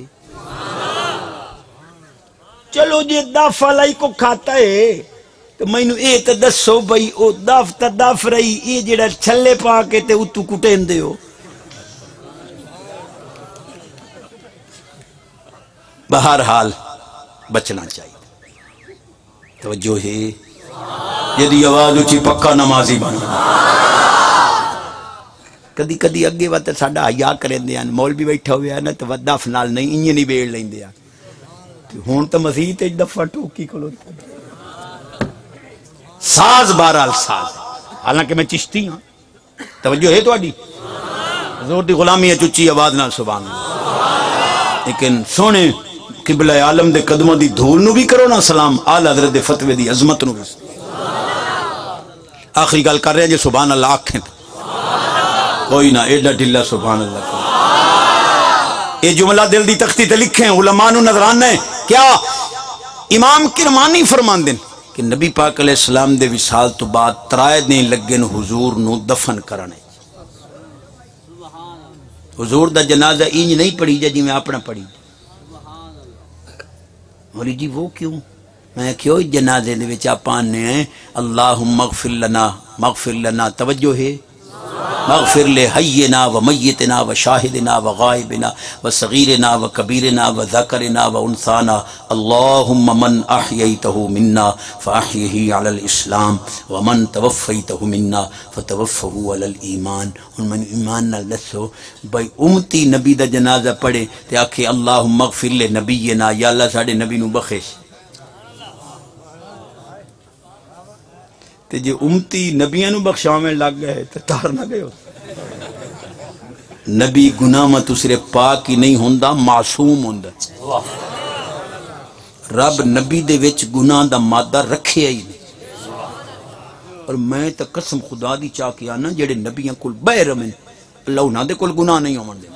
چلو جی دف علائی کو کھاتا ہے تو میں نو اے تا دسو بھئی او دف تا دف رہی یہ جڑا چھلے پا کے تے اتو کٹین دیو بہرحال بچنا چاہیے توجہ ہے یدی آواز اچھی پکا نمازی بنا کدی کدی اگے وقت ساڑا حیا کریں دیا مولوی بیٹھا ہویا نا تو دف نال نہیں انہیں نہیں بیڑ لیں دیا ہون تو مزید ایک دفعہ ٹوکی کلو ساز بہرحال ساز حالانکہ میں چشتی ہوں توجہ ہے تو آڈی حضور دی غلامی ہے چچی آواز نال سبحان اللہ لیکن سونے قبلہ عالم دے قدموں دی دھول نو بھی کرو نا سلام آل حضرت دے فتوے دی عظمت نو بھی آخری گل کر رہے ہیں جی سبحان اللہ آنکھیں کوئی نہ ایڈا ڈھلا سبحان اللہ اے جملہ دل دی تختی تے لکھیں علماء نو نظران ہے کیا امام کرمانی فرمان دن کہ نبی پاک علیہ السلام دے وصال تو بعد 3 دن لگن حضور نو دفن کرنے حضور دا جنازہ اینج نہیں پڑھی جا جی میں اپنا پڑھی مولی جی وہ کیوں میں کیوں جنازے دے وچ آپانے ہیں اللہم مغفر لنا توجہ ہے مغفر لے حینا و میتنا و شاہدنا و غائبنا و صغیرنا و کبیرنا و ذکرنا و انثانا اللہم من احییتہ منا فاحیہی علی الاسلام و من توفیتہ منا فتوفہو علی الایمان ان من ایمان نال دسو بھائی امتی نبی دا جنازہ پڑھے تے آکھے اللہم مغفر لے نبینا یا اللہ ساڑے نبی نو بخش تے جے امتی نبیاں نو بخشاں میں لگ گئے تے تار نہ گئے نبی گناہ مت اسرے پاک ہی نہیں ہوندا معصوم ہوندا رب نبی دے وچ گناہ دا مادہ رکھیا ہی نہیں اور میں تا قسم خدا دی چاہ کے آنا جڑے نبیاں کل بے رمن اللہ انہاں دے کل گناہ نہیں ہومن دے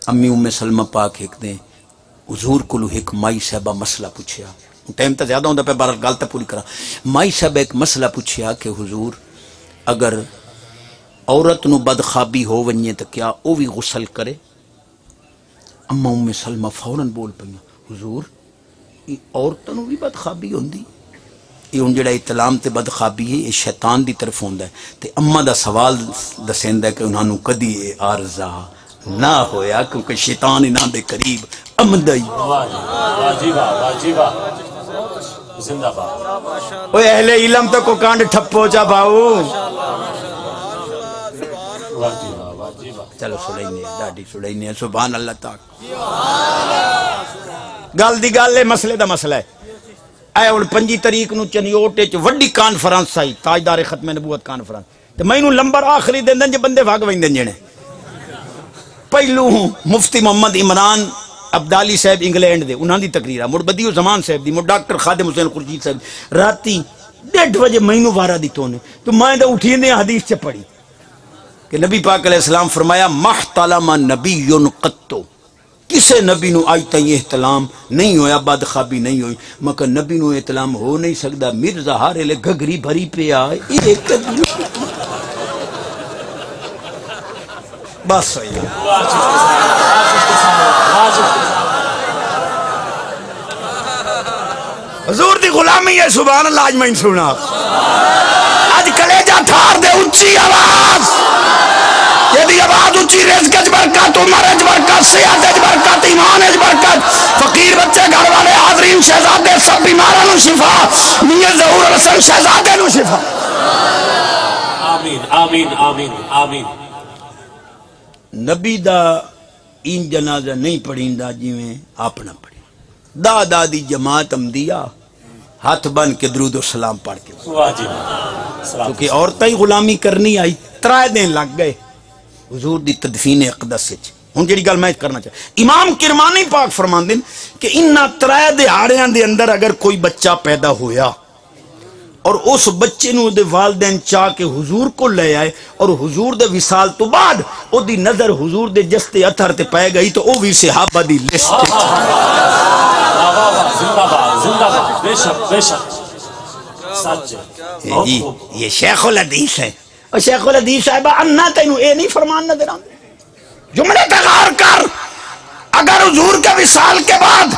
امی ام سلمہ پاک ایک دیں حضور کلو ایک مائی صاحبہ مسئلہ پوچھیا ٹائم تا زیادہ ہوندہ پہ بارہ گالتا پوری کرا مائی صاحبہ ایک مسئلہ پوچھیا کہ حضور اگر عورت نو بدخوابی ہو ونجے تو کیا او بھی غسل کرے اما ام سلمہ فوراً بول پئیاں حضور یہ عورتوں نو بھی بدخوابی ہوندی یہ ان جڑا اطلام تے بدخوابی ہے یہ شیطان دی طرف ہوندا ہے تے اما دا سوال دسیندا ہے کہ انہاں نو کدی عارضہ نہ ہویا کیونکہ شیطان انہاں دے قریب امدائی
زندہ باد
اوے اہل علم تو کو کانڈ ٹھپو جا باؤ چلو سڑینے ڈاڈی سڑینے سبحان اللہ تاک گل دی گل ہے مسئلے دا مسئلہ ہے اے اور 5 تاریخ نو چنیوٹے چ وڈی کانفرنس آئی تاجدار ختم نبوت کانفرنس تے مینوں لمبر آخری دیندن جے بندے بھاگ ویندن جنے پہلو مفتی محمد عمران عبدالی صاحب انگلینڈ دے انہاں دی تقریر مڑ بدیو زمان صاحب دی مڑ ڈاکٹر خادم حسین خورشید صاحب راتی 1:30 بجے مینوں وارا دی نے تو میں تے اٹھی نے حدیث چ پڑھی کہ نبی پاک علیہ السلام فرمایا محتلم نبی قطو کسے نبی نو آج تائیں احتلام نہیں ہویا بدخوابی نہیں ہوئی مگر نبی نو احتلام ہو نہیں سکتا مرزا ہارے لے گھگری بھری پہ آئے ایک بس حضور دی غلامی ہے سبحان اللہ آج میں سنا آج کلیجہ تھار دے اچھی آواز یہ دی آواز اچھی رزق اج برکت عمر اج برکت سیاد اج برکت ایمان اج برکت فقیر بچے گھر والے حاضرین شہزادے سب بیماروں نو شفا میاں ظہور حسن شہزادے نو شفا
آمین آمین آمین آمین
نبی دا این جنازہ نہیں پڑھیں دا جی میں آپ نہ پڑھیں دا دی جماعت امدیہ ہاتھ بن کے درود و سلام پڑھ کے کیونکہ عورتیں غلامی کرنی آئی 3 دن لگ گئے حضور دی تدفین اقدس سچ ہن جڑی گل میں کرنا چاہتا امام کرمانی پاک فرماندے کہ انہاں 3 دہاڑیاں دے اندر اگر کوئی بچہ پیدا ہویا اور اس بچے نو دے والدین چاہ کے حضور کو لے آئے اور حضور دے وصال تو بعد او دی نظر حضور دے جستے اتھر تے پائے گئی تو او بھی صحابہ دی لسٹ
زندہ باد زندہ باد بے شک بے شک سچ
جی یہ شیخ الحدیث ہے اور شیخ الحدیث صاحبہ انہا تینوں اے نہیں فرمان نظر آن جملے تغار کر اگر حضور کے وصال کے بعد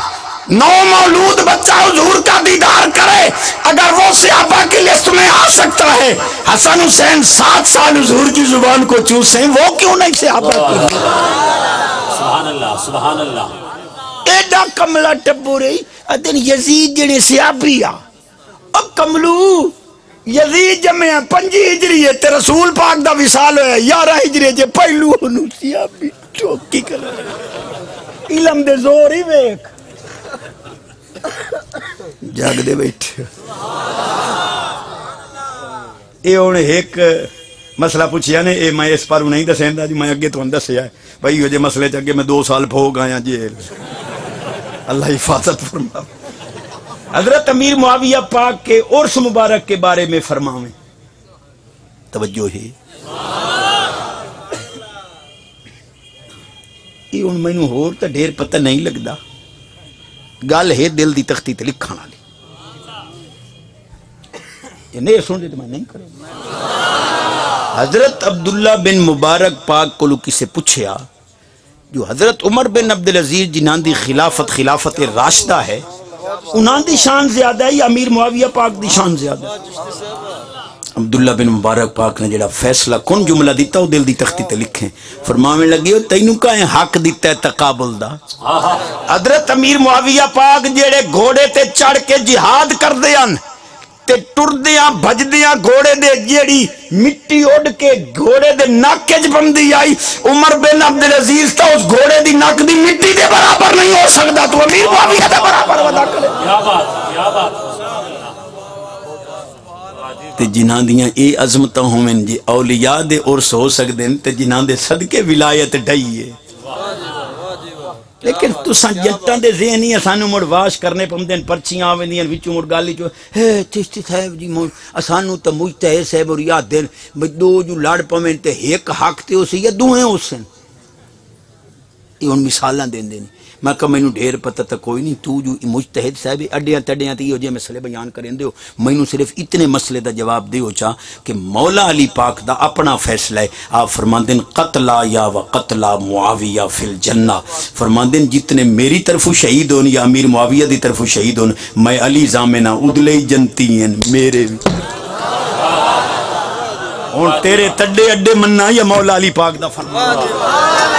9 مولود بچہ حضور کا دیدار کرے اگر وہ صحابہ کی لسٹ میں آ سکتا ہے حسن حسین 7 سال حضور کی زبان کو چوسیں وہ کیوں نہیں صحابہ کی
سبحان اللہ سبحان اللہ
ایڈا کملہ ٹبو رہی ادن یزید جڑے صحابی آ اب کملو یزید جمعہ 5 ہجری ہے تے رسول پاک دا وصال ہے 11 ہجری جے پہلو انہوں صحابی چوکی کر علم دے زور ہی ویک جاگ دے بیٹھے اے انہیں ایک مسئلہ پوچھیا نے اے میں اس پر نہیں دسیندا جی میں اگے تو دسیا ہے بھائی یہ جے مسئلے چاگے میں 2 سال بھوگ آیا جیل اللہ حفاظت فرما حضرت امیر معاویہ پاک کے عرس مبارک کے بارے میں فرماویں توجہ ہے یہ ان میں ہور تا ڈھیر پتہ نہیں لگدا گل ہے دل دی تختی تے لکھن والی یہ نہیں سن دے تو میں نہیں کروں حضرت عبداللہ بن مبارک پاک کو کسے پوچھیا جو حضرت عمر بن عبدالعزیز جنہاں دی خلافت راشدہ ہے انہاں دی شان زیادہ ہے یا امیر معاویہ پاک دی شان زیادہ ہے عبداللہ بن مبارک پاک نے جڑا فیصلہ کن جملہ دیتا وہ دل دی تختی تے لکھیں فرمانے لگے ہو تینوں کہیں حق دیتا ہے تقابل دا حضرت امیر معاویہ پاک جڑے گھوڑے تے چڑھ کے جہاد کر دیاں تے ٹر دیاں بھج دیاں گھوڑے دے جیڑی مٹی اڑ کے گھوڑے دے ناک کے بندی آئی عمر بن عبدالعزیز تا اس گھوڑے دی ناک دی مٹی دے برابر نہیں ہو سکتا تو امیر معاویہ دے برابر ودا کرے
کیا بات
تے جنہاں دیاں اے عظمتاں ہومیں جی اولیاء دے عرس ہو سکدے تے جنہاں دے صدقے ولایت ڈھائیے لیکن تساں جنتاں دے ذہنی سانو مڑ واش کرنے پوندے پرچیاں آوندیاں وچوں مڑ گل جو ہے چشتی صاحب جی اسانو تے مجتہد صاحب اور یاد دین دو جو لڑ پویں تے ایک حق تے اسی یا دوہیں اسن یہ ہن مثالاں دیندے نہیں میں کہ مینوں ڈھیر پتہ تے کوئی نہیں تو جو مجتہد صاحب اڈیاں تڈیاں تے یہ مسئلے بیان کریندے ہو مینوں صرف اتنے مسئلے دا جواب دیو چا کہ مولا علی پاک دا اپنا فیصلہ ہے آپ فرماندن قتلا یا و قتلا معاویہ فی الجنہ فرماندن جتنے میری طرف شہید ہون یا امیر معاویہ دی طرف شہید ہون میں علی زامنہ ادلے جنتی ہیں میرے ہن تیرے تڈے اڈے مننا یا مولا علی پاک دا فرمان